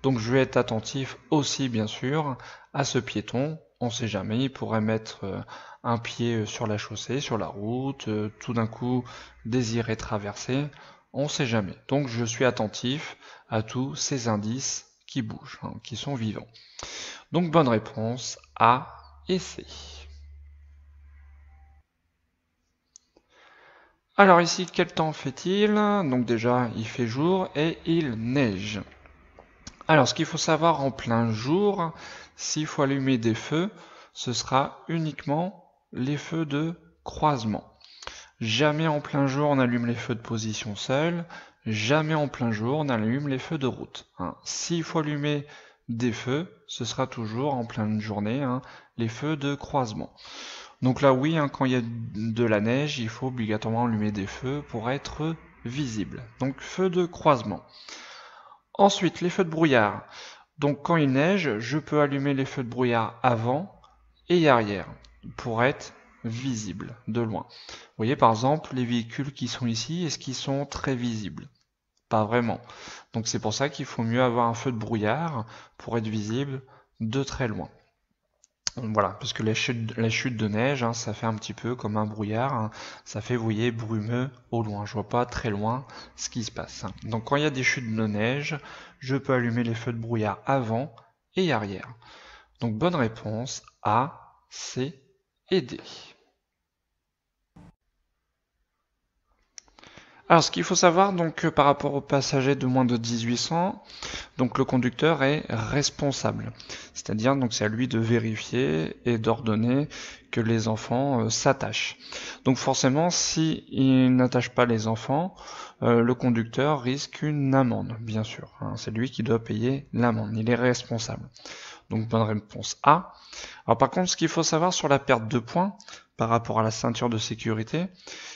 Donc je vais être attentif aussi, bien sûr, à ce piéton. On ne sait jamais, il pourrait mettre un pied sur la chaussée, sur la route, tout d'un coup désirer traverser. On ne sait jamais. Donc je suis attentif à tous ces indices qui bougent, qui sont vivants. Donc bonne réponse A et C. Alors ici, quel temps fait-il? Donc déjà, il fait jour et il neige. Alors, ce qu'il faut savoir en plein jour, s'il faut allumer des feux, ce sera uniquement les feux de croisement. Jamais en plein jour on allume les feux de position seule, jamais en plein jour on allume les feux de route. S'il faut allumer des feux, ce sera toujours en pleine journée, les feux de croisement. Donc là oui, quand il y a de la neige, il faut obligatoirement allumer des feux pour être visible. Donc feu de croisement. Ensuite, les feux de brouillard. Donc quand il neige, je peux allumer les feux de brouillard avant et arrière pour être visible de loin. Vous voyez par exemple les véhicules qui sont ici, est-ce qu'ils sont très visibles? Pas vraiment. Donc c'est pour ça qu'il faut mieux avoir un feu de brouillard pour être visible de très loin. Voilà, parce que la chute de neige, ça fait un petit peu comme un brouillard, ça fait, vous voyez, brumeux au loin. Je vois pas très loin ce qui se passe. Donc quand il y a des chutes de neige, je peux allumer les feux de brouillard avant et arrière. Donc bonne réponse A, C et D. Alors ce qu'il faut savoir donc par rapport aux passagers de moins de 18 ans, donc le conducteur est responsable. C'est-à-dire donc c'est à lui de vérifier et d'ordonner que les enfants s'attachent. Donc forcément si il n'attache pas les enfants, le conducteur risque une amende, bien sûr. C'est lui qui doit payer l'amende, il est responsable. Donc bonne réponse A. Alors par contre ce qu'il faut savoir sur la perte de points par rapport à la ceinture de sécurité,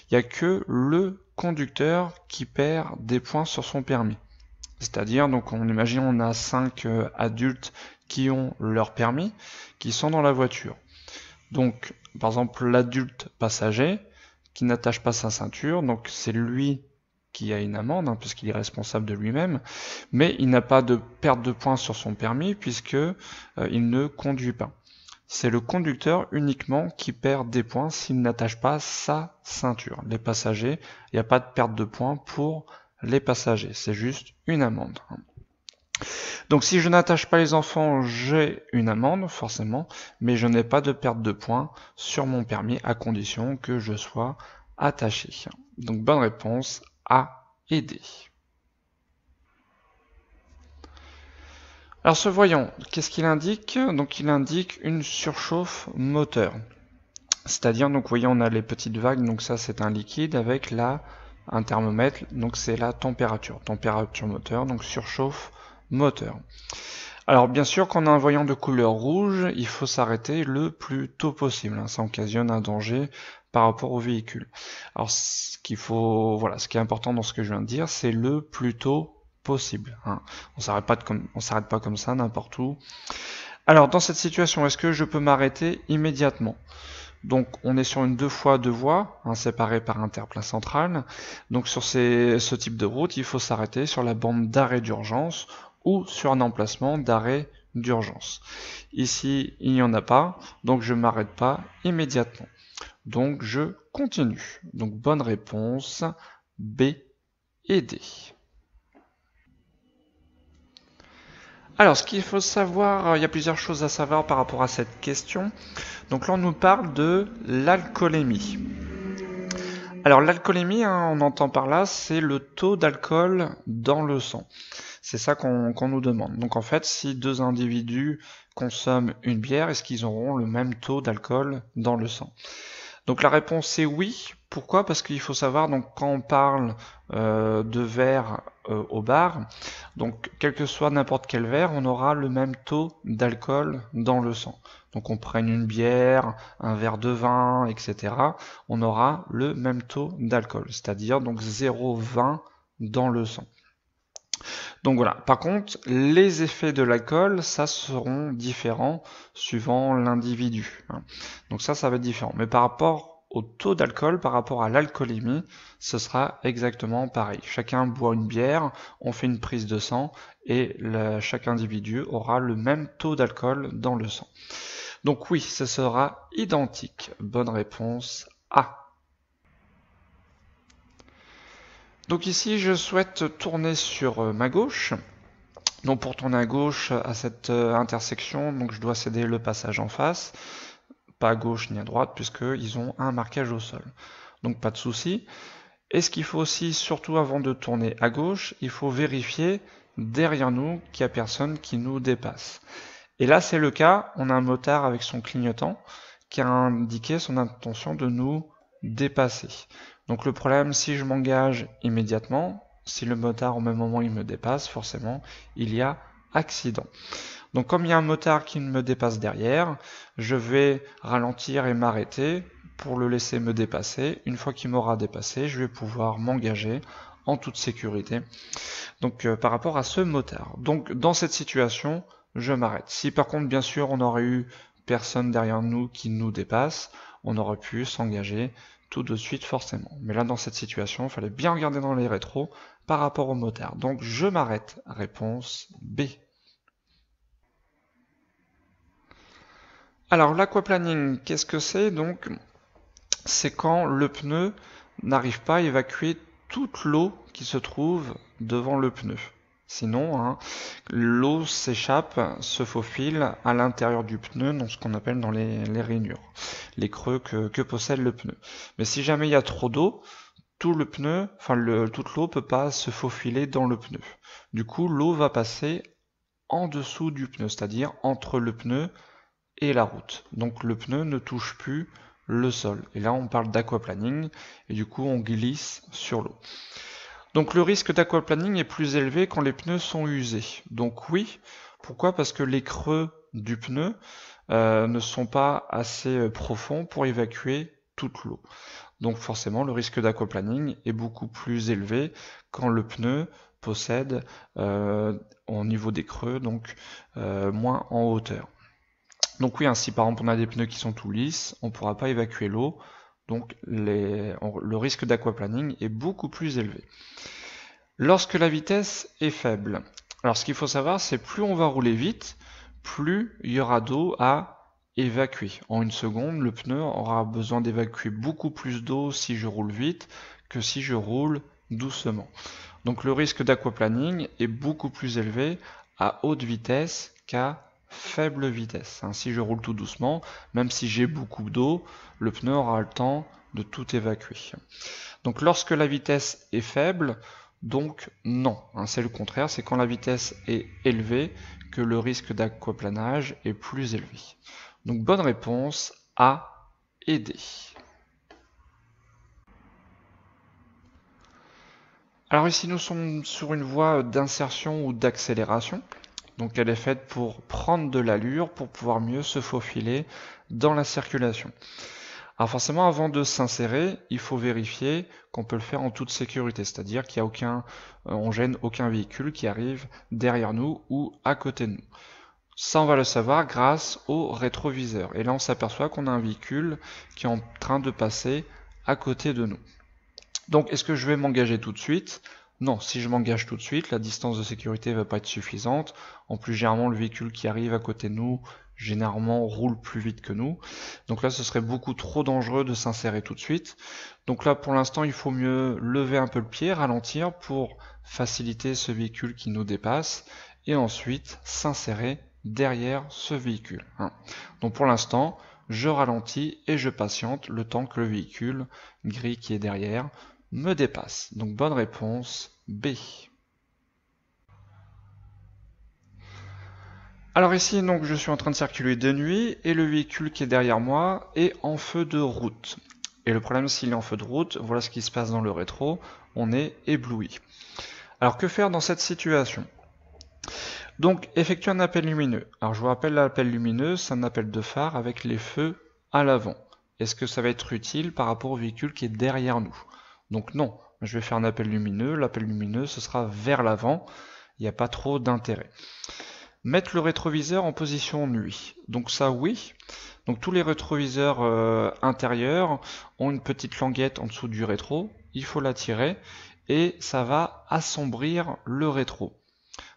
il n'y a que le conducteur qui perd des points sur son permis. C'est-à-dire, donc on imagine on a 5 adultes qui ont leur permis, qui sont dans la voiture. Donc, par exemple, l'adulte passager qui n'attache pas sa ceinture, donc c'est lui qui a une amende, puisqu'il est responsable de lui-même, mais il n'a pas de perte de points sur son permis puisque il ne conduit pas. c'est le conducteur uniquement qui perd des points s'il n'attache pas sa ceinture. Les passagers, il n'y a pas de perte de points pour les passagers, c'est juste une amende. Donc si je n'attache pas les enfants, j'ai une amende, forcément, mais je n'ai pas de perte de points sur mon permis à condition que je sois attaché. Donc bonne réponse A et D. Alors ce voyant, qu'est-ce qu'il indique? Donc il indique une surchauffe moteur. C'est-à-dire, donc vous voyez, on a les petites vagues, donc ça c'est un liquide avec là un thermomètre, donc c'est la température moteur, donc surchauffe moteur. Alors bien sûr, quand on a un voyant de couleur rouge, il faut s'arrêter le plus tôt possible, ça occasionne un danger par rapport au véhicule. Alors ce qui est important dans ce que je viens de dire, c'est le plus tôt possible. On s'arrête pas comme ça n'importe où. Alors dans cette situation, est-ce que je peux m'arrêter immédiatement? Donc on est sur une 2 fois 2 voies, séparées par un terre-plein central. Donc sur ce type de route, il faut s'arrêter sur la bande d'arrêt d'urgence ou sur un emplacement d'arrêt d'urgence. Ici, il n'y en a pas, donc je ne m'arrête pas immédiatement. Donc je continue. Donc bonne réponse B et D. Alors, ce qu'il faut savoir, il y a plusieurs choses à savoir par rapport à cette question. Donc là, on nous parle de l'alcoolémie. Alors, l'alcoolémie, on entend par là, c'est le taux d'alcool dans le sang. C'est ça qu'on nous demande. Donc en fait, si deux individus consomment une bière, est-ce qu'ils auront le même taux d'alcool dans le sang? Donc la réponse est oui. Pourquoi? Parce qu'il faut savoir, donc quand on parle de verre au bar, donc quel que soit n'importe quel verre, on aura le même taux d'alcool dans le sang. Donc on prenne une bière, un verre de vin, etc. On aura le même taux d'alcool, c'est-à-dire donc 0,20 dans le sang. Donc voilà. Par contre, les effets de l'alcool, ça seront différents suivant l'individu. Donc ça va être différent. Mais par rapport au taux d'alcool, par rapport à l'alcoolémie, ce sera exactement pareil. Chacun boit une bière, on fait une prise de sang et chaque individu aura le même taux d'alcool dans le sang. Donc oui, ce sera identique. Bonne réponse A. Donc ici, je souhaite tourner sur ma gauche. Donc pour tourner à gauche à cette intersection, donc je dois céder le passage en face, pas à gauche ni à droite, puisqu'ils ont un marquage au sol. Donc pas de souci. Et ce qu'il faut aussi, surtout avant de tourner à gauche, il faut vérifier derrière nous qu'il n'y a personne qui nous dépasse. Et là c'est le cas, on a un motard avec son clignotant qui a indiqué son intention de nous dépasser. Donc le problème, si je m'engage immédiatement, si le motard au même moment il me dépasse, forcément il y a accident. Donc comme il y a un motard qui me dépasse derrière, je vais ralentir et m'arrêter pour le laisser me dépasser. Une fois qu'il m'aura dépassé, je vais pouvoir m'engager en toute sécurité. Donc par rapport à ce motard. Donc dans cette situation, je m'arrête. Si par contre bien sûr on aurait eu personne derrière nous qui nous dépasse, on aurait pu s'engager tout de suite forcément. Mais là dans cette situation, il fallait bien regarder dans les rétros par rapport au motard. Donc je m'arrête. Réponse B. Alors l'aquaplaning, qu'est-ce que c'est? Donc c'est quand le pneu n'arrive pas à évacuer toute l'eau qui se trouve devant le pneu. Sinon, l'eau s'échappe, se faufile à l'intérieur du pneu, dans ce qu'on appelle dans les rainures, les creux que possède le pneu. Mais si jamais il y a trop d'eau, toute l'eau peut pas se faufiler dans le pneu. Du coup, l'eau va passer en dessous du pneu, c'est-à-dire entre le pneu et la route. Donc le pneu ne touche plus le sol. Et là, on parle d'aquaplaning, et du coup, on glisse sur l'eau. Donc le risque d'aquaplaning est plus élevé quand les pneus sont usés. Donc oui, pourquoi? Parce que les creux du pneu ne sont pas assez profonds pour évacuer toute l'eau. Donc forcément, le risque d'aquaplaning est beaucoup plus élevé quand le pneu possède au niveau des creux, donc moins en hauteur. Donc oui, si par exemple on a des pneus qui sont tout lisses, on ne pourra pas évacuer l'eau. Donc le risque d'aquaplaning est beaucoup plus élevé. Lorsque la vitesse est faible, alors ce qu'il faut savoir, c'est plus on va rouler vite, plus il y aura d'eau à évacuer. En une seconde, le pneu aura besoin d'évacuer beaucoup plus d'eau si je roule vite que si je roule doucement. Donc le risque d'aquaplaning est beaucoup plus élevé à haute vitesse qu'à faible vitesse. Si je roule tout doucement, même si j'ai beaucoup d'eau, le pneu aura le temps de tout évacuer. Donc lorsque la vitesse est faible, donc non, c'est le contraire, c'est quand la vitesse est élevée que le risque d'aquaplanage est plus élevé. Donc bonne réponse A et D. Alors ici nous sommes sur une voie d'insertion ou d'accélération. Donc elle est faite pour prendre de l'allure pour pouvoir mieux se faufiler dans la circulation. Alors forcément, avant de s'insérer, il faut vérifier qu'on peut le faire en toute sécurité, c'est-à-dire qu'il n'y a on gêne aucun véhicule qui arrive derrière nous ou à côté de nous. Ça, on va le savoir grâce au rétroviseur. Et là, on s'aperçoit qu'on a un véhicule qui est en train de passer à côté de nous. Donc, est-ce que je vais m'engager tout de suite ? Non, si je m'engage tout de suite, la distance de sécurité ne va pas être suffisante. En plus, généralement, le véhicule qui arrive à côté de nous, généralement, roule plus vite que nous. Donc là, ce serait beaucoup trop dangereux de s'insérer tout de suite. Donc là, pour l'instant, il faut mieux lever un peu le pied, ralentir pour faciliter ce véhicule qui nous dépasse, et ensuite s'insérer derrière ce véhicule. Donc pour l'instant, je ralentis et je patiente le temps que le véhicule gris qui est derrière me dépasse. Donc bonne réponse B. Alors ici, donc, je suis en train de circuler de nuit et le véhicule qui est derrière moi est en feu de route. Et le problème, s'il est en feu de route, voilà ce qui se passe dans le rétro, on est ébloui. Alors que faire dans cette situation ? Donc effectuer un appel lumineux. Alors je vous rappelle, l'appel lumineux, c'est un appel de phare avec les feux à l'avant. Est-ce que ça va être utile par rapport au véhicule qui est derrière nous ? Donc non, je vais faire un appel lumineux. L'appel lumineux, ce sera vers l'avant. Il n'y a pas trop d'intérêt. Mettre le rétroviseur en position nuit. Donc ça, oui. Donc tous les rétroviseurs intérieurs ont une petite languette en dessous du rétro. Il faut la tirer et ça va assombrir le rétro.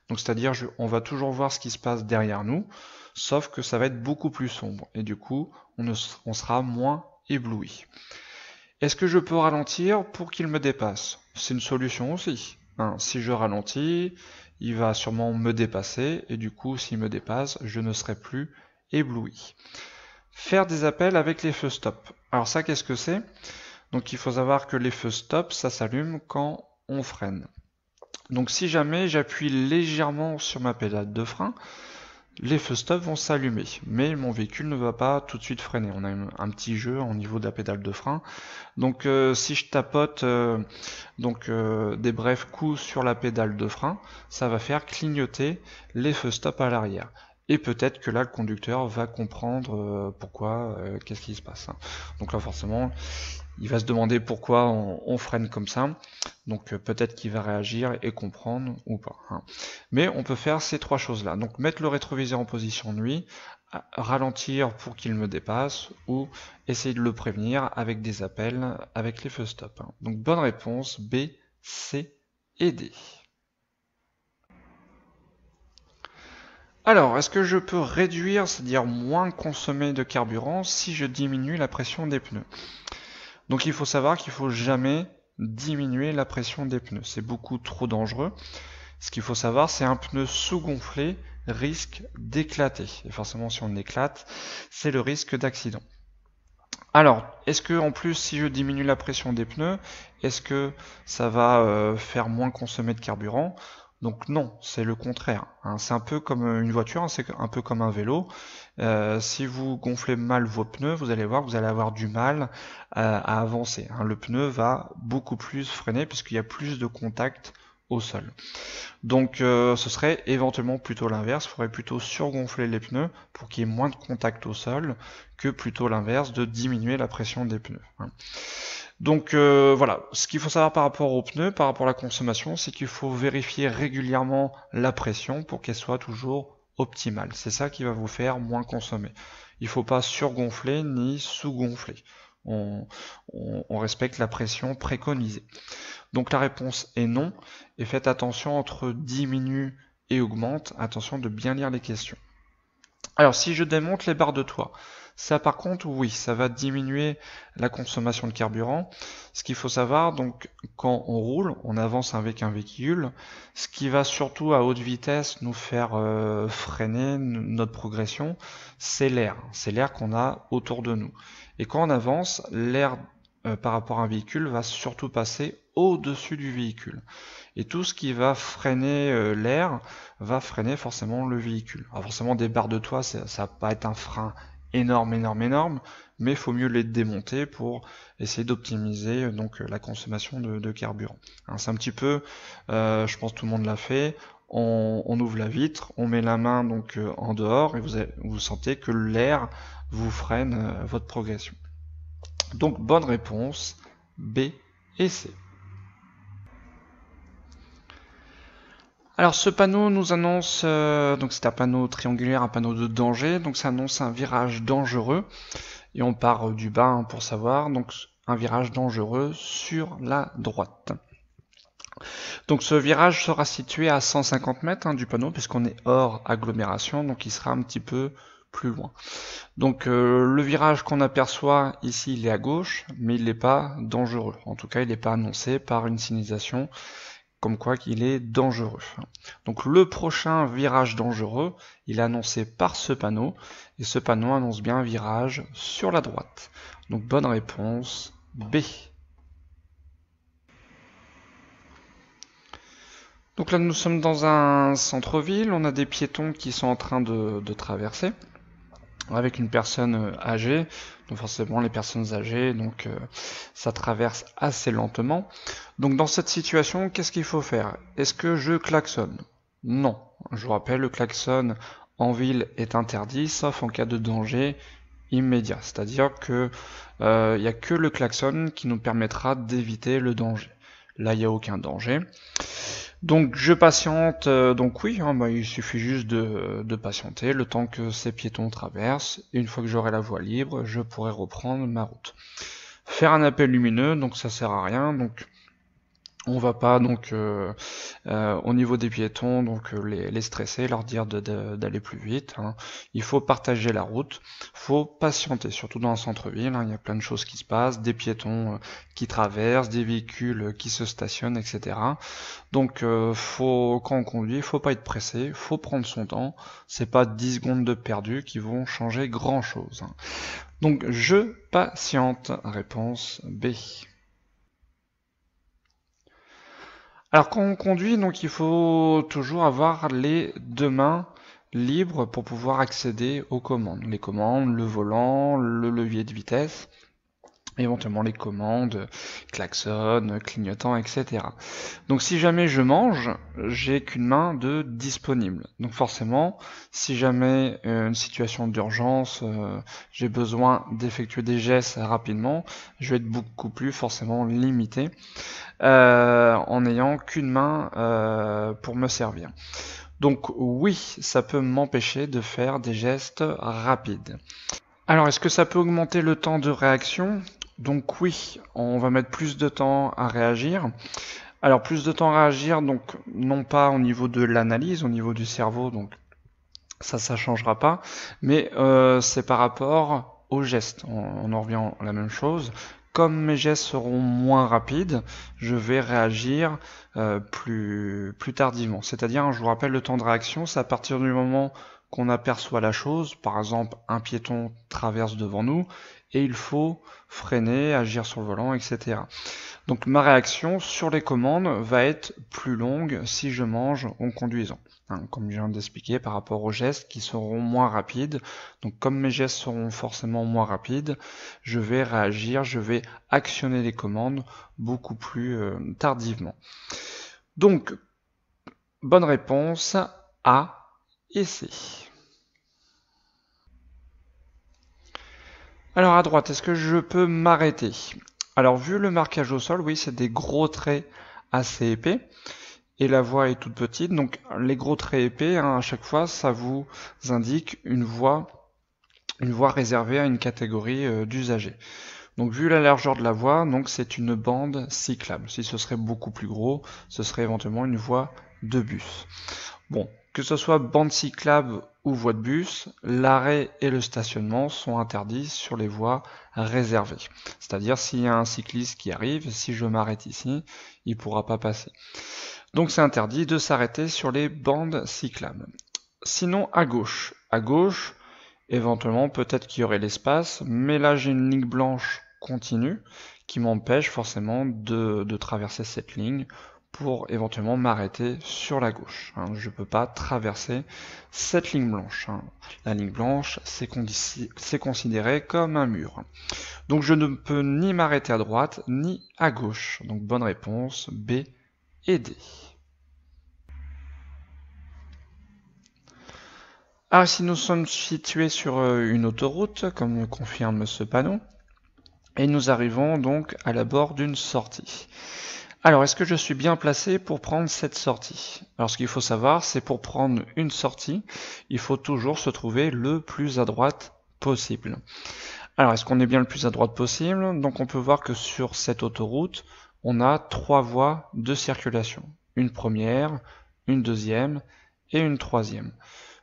Donc c'est-à-dire on va toujours voir ce qui se passe derrière nous, sauf que ça va être beaucoup plus sombre. Et du coup, on sera moins ébloui. Est-ce que je peux ralentir pour qu'il me dépasse ? C'est une solution aussi. Si je ralentis, il va sûrement me dépasser, et du coup, s'il me dépasse, je ne serai plus ébloui. Faire des appels avec les feux stop. Alors ça, qu'est-ce que c'est ? Donc il faut savoir que les feux stop, ça s'allume quand on freine. Donc si jamais j'appuie légèrement sur ma pédale de frein, les feux stop vont s'allumer, mais mon véhicule ne va pas tout de suite freiner. On a un petit jeu au niveau de la pédale de frein. Donc si je tapote des brefs coups sur la pédale de frein, ça va faire clignoter les feux stop à l'arrière. Et peut-être que là, le conducteur va comprendre pourquoi, qu'est-ce qui se passe. Donc là, forcément, il va se demander pourquoi on freine comme ça. Donc peut-être qu'il va réagir et comprendre ou pas. Mais on peut faire ces trois choses-là. Donc mettre le rétroviseur en position nuit, ralentir pour qu'il me dépasse, ou essayer de le prévenir avec des appels avec les feux stop. Donc bonne réponse B, C et D. Alors, est-ce que je peux réduire, c'est-à-dire moins consommer de carburant si je diminue la pression des pneus ? Donc il faut savoir qu'il ne faut jamais diminuer la pression des pneus. C'est beaucoup trop dangereux. Ce qu'il faut savoir, c'est un pneu sous-gonflé risque d'éclater. Et forcément, si on éclate, c'est le risque d'accident. Alors, est-ce que en plus, si je diminue la pression des pneus, est-ce que ça va faire moins consommer de carburant ? Donc non, c'est le contraire. C'est un peu comme une voiture, c'est un peu comme un vélo. Si vous gonflez mal vos pneus, vous allez voir que vous allez avoir du mal à avancer. Le pneu va beaucoup plus freiner puisqu'il y a plus de contact au sol. Donc ce serait éventuellement plutôt l'inverse. Il faudrait plutôt surgonfler les pneus pour qu'il y ait moins de contact au sol que plutôt l'inverse de diminuer la pression des pneus. Donc voilà, ce qu'il faut savoir par rapport aux pneus, par rapport à la consommation, c'est qu'il faut vérifier régulièrement la pression pour qu'elle soit toujours optimale. C'est ça qui va vous faire moins consommer. Il ne faut pas surgonfler ni sous-gonfler. On respecte la pression préconisée. Donc la réponse est non, et faites attention entre diminue et augmente, attention de bien lire les questions. Alors si je démonte les barres de toit, ça par contre oui, ça va diminuer la consommation de carburant. Ce qu'il faut savoir, donc quand on roule, on avance avec un véhicule, ce qui va surtout à haute vitesse nous faire freiner notre progression, c'est l'air. C'est l'air qu'on a autour de nous. Et quand on avance, l'air par rapport à un véhicule va surtout passer au-dessus du véhicule. Et tout ce qui va freiner l'air va freiner forcément le véhicule. Alors forcément des barres de toit, ça va pas être un frein énorme, mais il faut mieux les démonter pour essayer d'optimiser donc la consommation de carburant. Hein, c'est un petit peu, je pense que tout le monde l'a fait, on ouvre la vitre, on met la main donc en dehors et vous sentez que l'air vous freine votre progression. Donc bonne réponse, B et C. Alors ce panneau nous annonce, donc c'est un panneau triangulaire, un panneau de danger, donc ça annonce un virage dangereux, et on part du bas hein, pour savoir, donc un virage dangereux sur la droite. Donc ce virage sera situé à 150 mètres hein, du panneau, puisqu'on est hors agglomération, donc il sera un petit peu plus loin. Donc le virage qu'on aperçoit ici, il est à gauche, mais il n'est pas dangereux. En tout cas, il n'est pas annoncé par une signalisation comme quoi qu'il est dangereux. Donc le prochain virage dangereux, il est annoncé par ce panneau, et ce panneau annonce bien un virage sur la droite. Donc bonne réponse, B. Donc là nous sommes dans un centre-ville, on a des piétons qui sont en train de traverser, avec une personne âgée, donc forcément les personnes âgées, donc ça traverse assez lentement. Donc dans cette situation, qu'est-ce qu'il faut faire? Est-ce que je klaxonne? Non. Je vous rappelle, le klaxon en ville est interdit, sauf en cas de danger immédiat. C'est-à-dire que il n'y a que le klaxon qui nous permettra d'éviter le danger. Là, il n'y a aucun danger. Donc je patiente, donc oui, hein, il suffit juste de patienter le temps que ces piétons traversent, et une fois que j'aurai la voie libre, je pourrai reprendre ma route. Faire un appel lumineux, donc ça sert à rien, donc on va pas donc au niveau des piétons donc les stresser, leur dire d'aller plus vite. Hein. Il faut partager la route, faut patienter, surtout dans un centre-ville. Hein, il y a plein de choses qui se passent, des piétons qui traversent, des véhicules qui se stationnent, etc. Donc quand on conduit, il faut pas être pressé, faut prendre son temps. C'est pas 10 secondes de perdu qui vont changer grand chose. Hein. Donc je patiente, réponse B. Alors quand on conduit, donc il faut toujours avoir les deux mains libres pour pouvoir accéder aux commandes. Les commandes, le volant, le levier de vitesse, éventuellement les commandes, klaxon, clignotant, etc. Donc si jamais je mange, j'ai qu'une main de disponible. Donc forcément, si jamais une situation d'urgence, j'ai besoin d'effectuer des gestes rapidement, je vais être beaucoup plus forcément limité en n'ayant qu'une main pour me servir. Donc oui, ça peut m'empêcher de faire des gestes rapides. Alors est-ce que ça peut augmenter le temps de réaction? Donc oui, on va mettre plus de temps à réagir. Alors plus de temps à réagir, donc non pas au niveau de l'analyse, au niveau du cerveau, donc ça changera pas, mais c'est par rapport aux gestes. On en revient à la même chose. Comme mes gestes seront moins rapides, je vais réagir plus tardivement. C'est-à-dire, je vous rappelle, le temps de réaction, c'est à partir du moment qu'on aperçoit la chose. Par exemple, un piéton traverse devant nous et il faut freiner, agir sur le volant, etc. Donc ma réaction sur les commandes va être plus longue si je mange en conduisant. Hein, comme je viens d'expliquer par rapport aux gestes qui seront moins rapides. Donc comme mes gestes seront forcément moins rapides, je vais réagir, je vais actionner les commandes beaucoup plus tardivement. Donc, bonne réponse A et C. Alors à droite, est-ce que je peux m'arrêter? Alors vu le marquage au sol, oui, c'est des gros traits assez épais. Et la voie est toute petite, donc les gros traits épais, hein, à chaque fois, ça vous indique une voie réservée à une catégorie d'usagers. Donc vu la largeur de la voie, donc c'est une bande cyclable. Si ce serait beaucoup plus gros, ce serait éventuellement une voie de bus. Bon, que ce soit bande cyclable ou voie de bus, l'arrêt et le stationnement sont interdits sur les voies réservées. C'est-à-dire s'il y a un cycliste qui arrive, si je m'arrête ici, il ne pourra pas passer. Donc c'est interdit de s'arrêter sur les bandes cyclables. Sinon à gauche, éventuellement peut-être qu'il y aurait l'espace, mais là j'ai une ligne blanche continue qui m'empêche forcément de traverser cette ligne pour éventuellement m'arrêter sur la gauche. Je ne peux pas traverser cette ligne blanche. La ligne blanche, c'est considéré comme un mur. Donc je ne peux ni m'arrêter à droite ni à gauche. Donc bonne réponse, B et D. Alors si nous sommes situés sur une autoroute, comme le confirme ce panneau, et nous arrivons donc à l'abord d'une sortie. Alors, est-ce que je suis bien placé pour prendre cette sortie? Alors, ce qu'il faut savoir, c'est pour prendre une sortie, il faut toujours se trouver le plus à droite possible. Alors, est-ce qu'on est bien le plus à droite possible? Donc, on peut voir que sur cette autoroute, on a 3 voies de circulation. Une première, une deuxième et une troisième.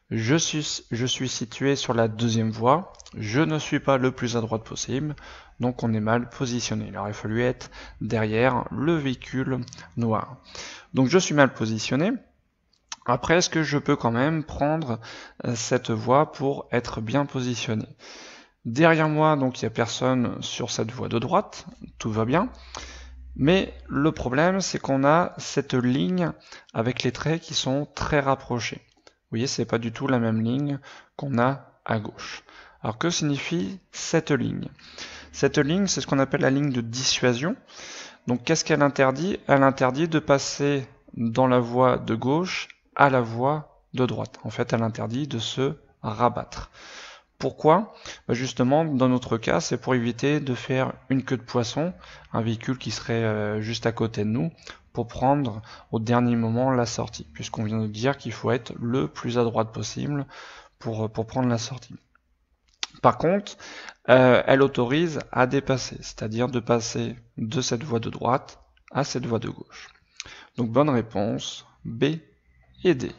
Je suis situé sur la deuxième voie, je ne suis pas le plus à droite possible, donc on est mal positionné. Il aurait fallu être derrière le véhicule noir. Donc je suis mal positionné. Après, est-ce que je peux quand même prendre cette voie pour être bien positionné? Derrière moi, donc il n'y a personne sur cette voie de droite, tout va bien. Mais le problème, c'est qu'on a cette ligne avec les traits qui sont très rapprochés. Vous voyez, c'est pas du tout la même ligne qu'on a à gauche. Alors que signifie cette ligne? Cette ligne, c'est ce qu'on appelle la ligne de dissuasion. Donc qu'est-ce qu'elle interdit? Elle interdit de passer dans la voie de gauche à la voie de droite. En fait, elle interdit de se rabattre. Pourquoi? Justement, dans notre cas, c'est pour éviter de faire une queue de poisson, un véhicule qui serait juste à côté de nous, pour prendre au dernier moment la sortie, puisqu'on vient de dire qu'il faut être le plus à droite possible pour prendre la sortie. Par contre, elle autorise à dépasser, c'est-à-dire de passer de cette voie de droite à cette voie de gauche. Donc bonne réponse, B et D.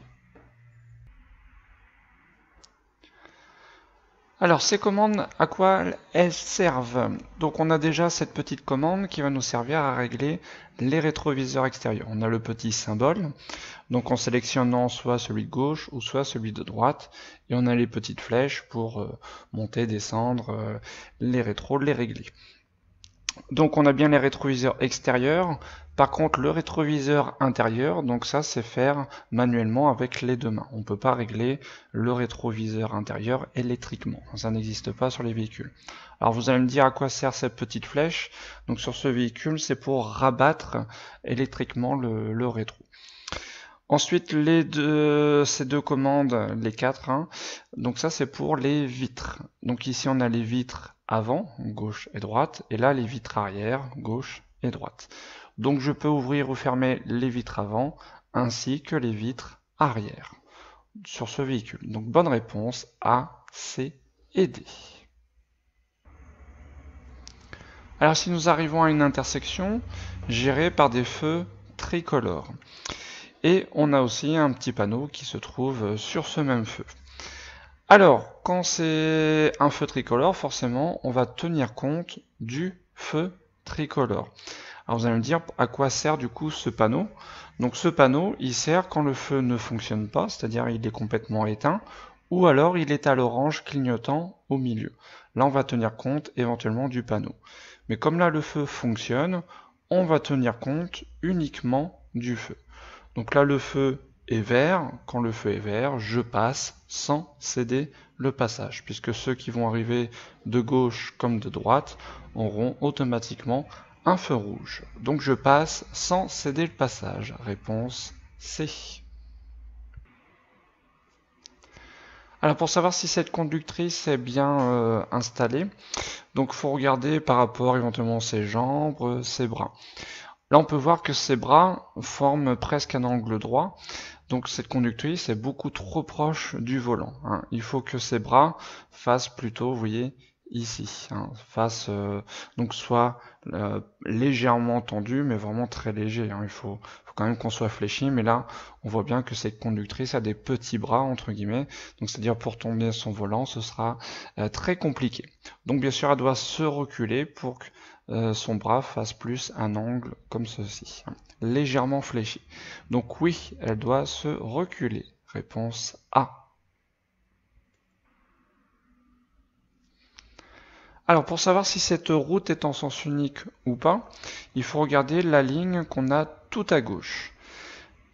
Alors ces commandes, à quoi elles servent? Donc on a déjà cette petite commande qui va nous servir à régler les rétroviseurs extérieurs. On a le petit symbole, donc en sélectionnant soit celui de gauche ou soit celui de droite, et on a les petites flèches pour monter, descendre, les rétros, les régler. Donc on a bien les rétroviseurs extérieurs, par contre le rétroviseur intérieur, donc ça c'est faire manuellement avec les deux mains. On ne peut pas régler le rétroviseur intérieur électriquement, ça n'existe pas sur les véhicules. Alors vous allez me dire à quoi sert cette petite flèche. Donc sur ce véhicule c'est pour rabattre électriquement le rétro. Ensuite, ces deux commandes, les quatre, donc ça c'est pour les vitres. Donc ici on a les vitres avant, gauche et droite, et là les vitres arrière, gauche et droite. Donc je peux ouvrir ou fermer les vitres avant, ainsi que les vitres arrière sur ce véhicule. Donc bonne réponse A, C et D. Alors si nous arrivons à une intersection gérée par des feux tricolores, et on a aussi un petit panneau qui se trouve sur ce même feu. Alors, quand c'est un feu tricolore, forcément, on va tenir compte du feu tricolore. Alors vous allez me dire à quoi sert du coup ce panneau. Donc ce panneau, il sert quand le feu ne fonctionne pas, c'est-à-dire il est complètement éteint, ou alors il est à l'orange clignotant au milieu. Là, on va tenir compte éventuellement du panneau. Mais comme là le feu fonctionne, on va tenir compte uniquement du feu. Donc là, le feu est vert. Quand le feu est vert, je passe sans céder le passage, puisque ceux qui vont arriver de gauche comme de droite auront automatiquement un feu rouge. Donc je passe sans céder le passage. Réponse C. Alors pour savoir si cette conductrice est bien installée, donc faut regarder par rapport éventuellement ses jambes, ses bras. Là, on peut voir que ses bras forment presque un angle droit. Donc cette conductrice est beaucoup trop proche du volant. Il faut que ses bras fassent plutôt, vous voyez, ici, hein, donc soit légèrement tendu, mais vraiment très léger, hein. Il faut quand même qu'on soit fléchi, mais là, on voit bien que cette conductrice a des petits bras, entre guillemets, donc c'est-à-dire pour tomber son volant, ce sera très compliqué. Donc bien sûr, elle doit se reculer pour que son bras fasse plus un angle comme ceci, hein, légèrement fléchi. Donc oui, elle doit se reculer. Réponse A. Alors pour savoir si cette route est en sens unique ou pas, il faut regarder la ligne qu'on a tout à gauche.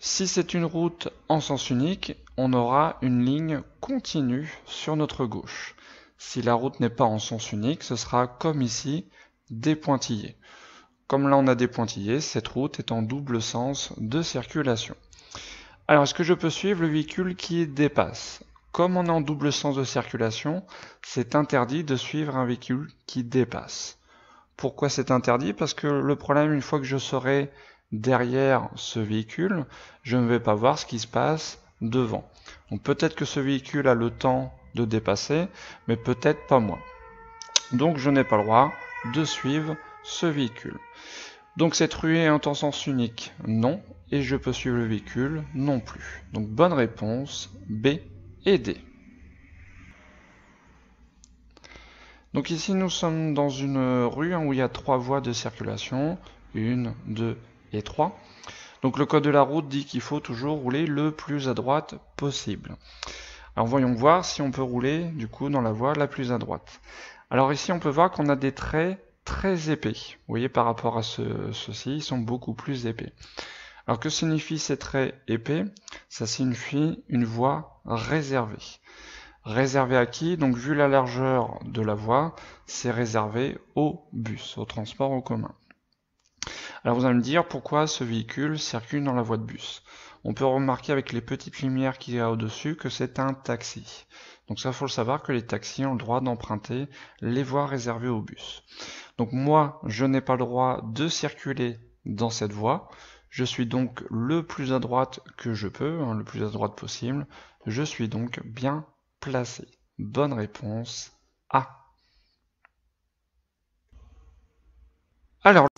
Si c'est une route en sens unique, on aura une ligne continue sur notre gauche. Si la route n'est pas en sens unique, ce sera comme ici, des pointillés. Comme là on a des pointillés, cette route est en double sens de circulation. Alors est-ce que je peux suivre le véhicule qui dépasse? Comme on est en double sens de circulation, c'est interdit de suivre un véhicule qui dépasse. Pourquoi c'est interdit? Parce que le problème, une fois que je serai derrière ce véhicule, je ne vais pas voir ce qui se passe devant. Donc peut-être que ce véhicule a le temps de dépasser, mais peut-être pas moi. Donc je n'ai pas le droit de suivre ce véhicule. Donc cette rue est en sens unique? Non. Et je peux suivre le véhicule? Non plus. Donc bonne réponse, B et D. Donc ici nous sommes dans une rue où il y a 3 voies de circulation, 1, 2 et 3. Donc le code de la route dit qu'il faut toujours rouler le plus à droite possible. Alors voyons voir si on peut rouler du coup dans la voie la plus à droite. Alors ici on peut voir qu'on a des traits très épais. Vous voyez par rapport à ceux-ci, ils sont beaucoup plus épais. Alors que signifie ces traits épais? Ça signifie une voie réservée. Réservé à qui? Donc vu la largeur de la voie, c'est réservé au bus, au transport en commun. Alors vous allez me dire pourquoi ce véhicule circule dans la voie de bus. On peut remarquer avec les petites lumières qu'il y a au-dessus que c'est un taxi. Donc ça, faut le savoir que les taxis ont le droit d'emprunter les voies réservées aux bus. Donc moi, je n'ai pas le droit de circuler dans cette voie. Je suis donc le plus à droite que je peux, hein, le plus à droite possible. Je suis donc bien placé. Bonne réponse A. Alors,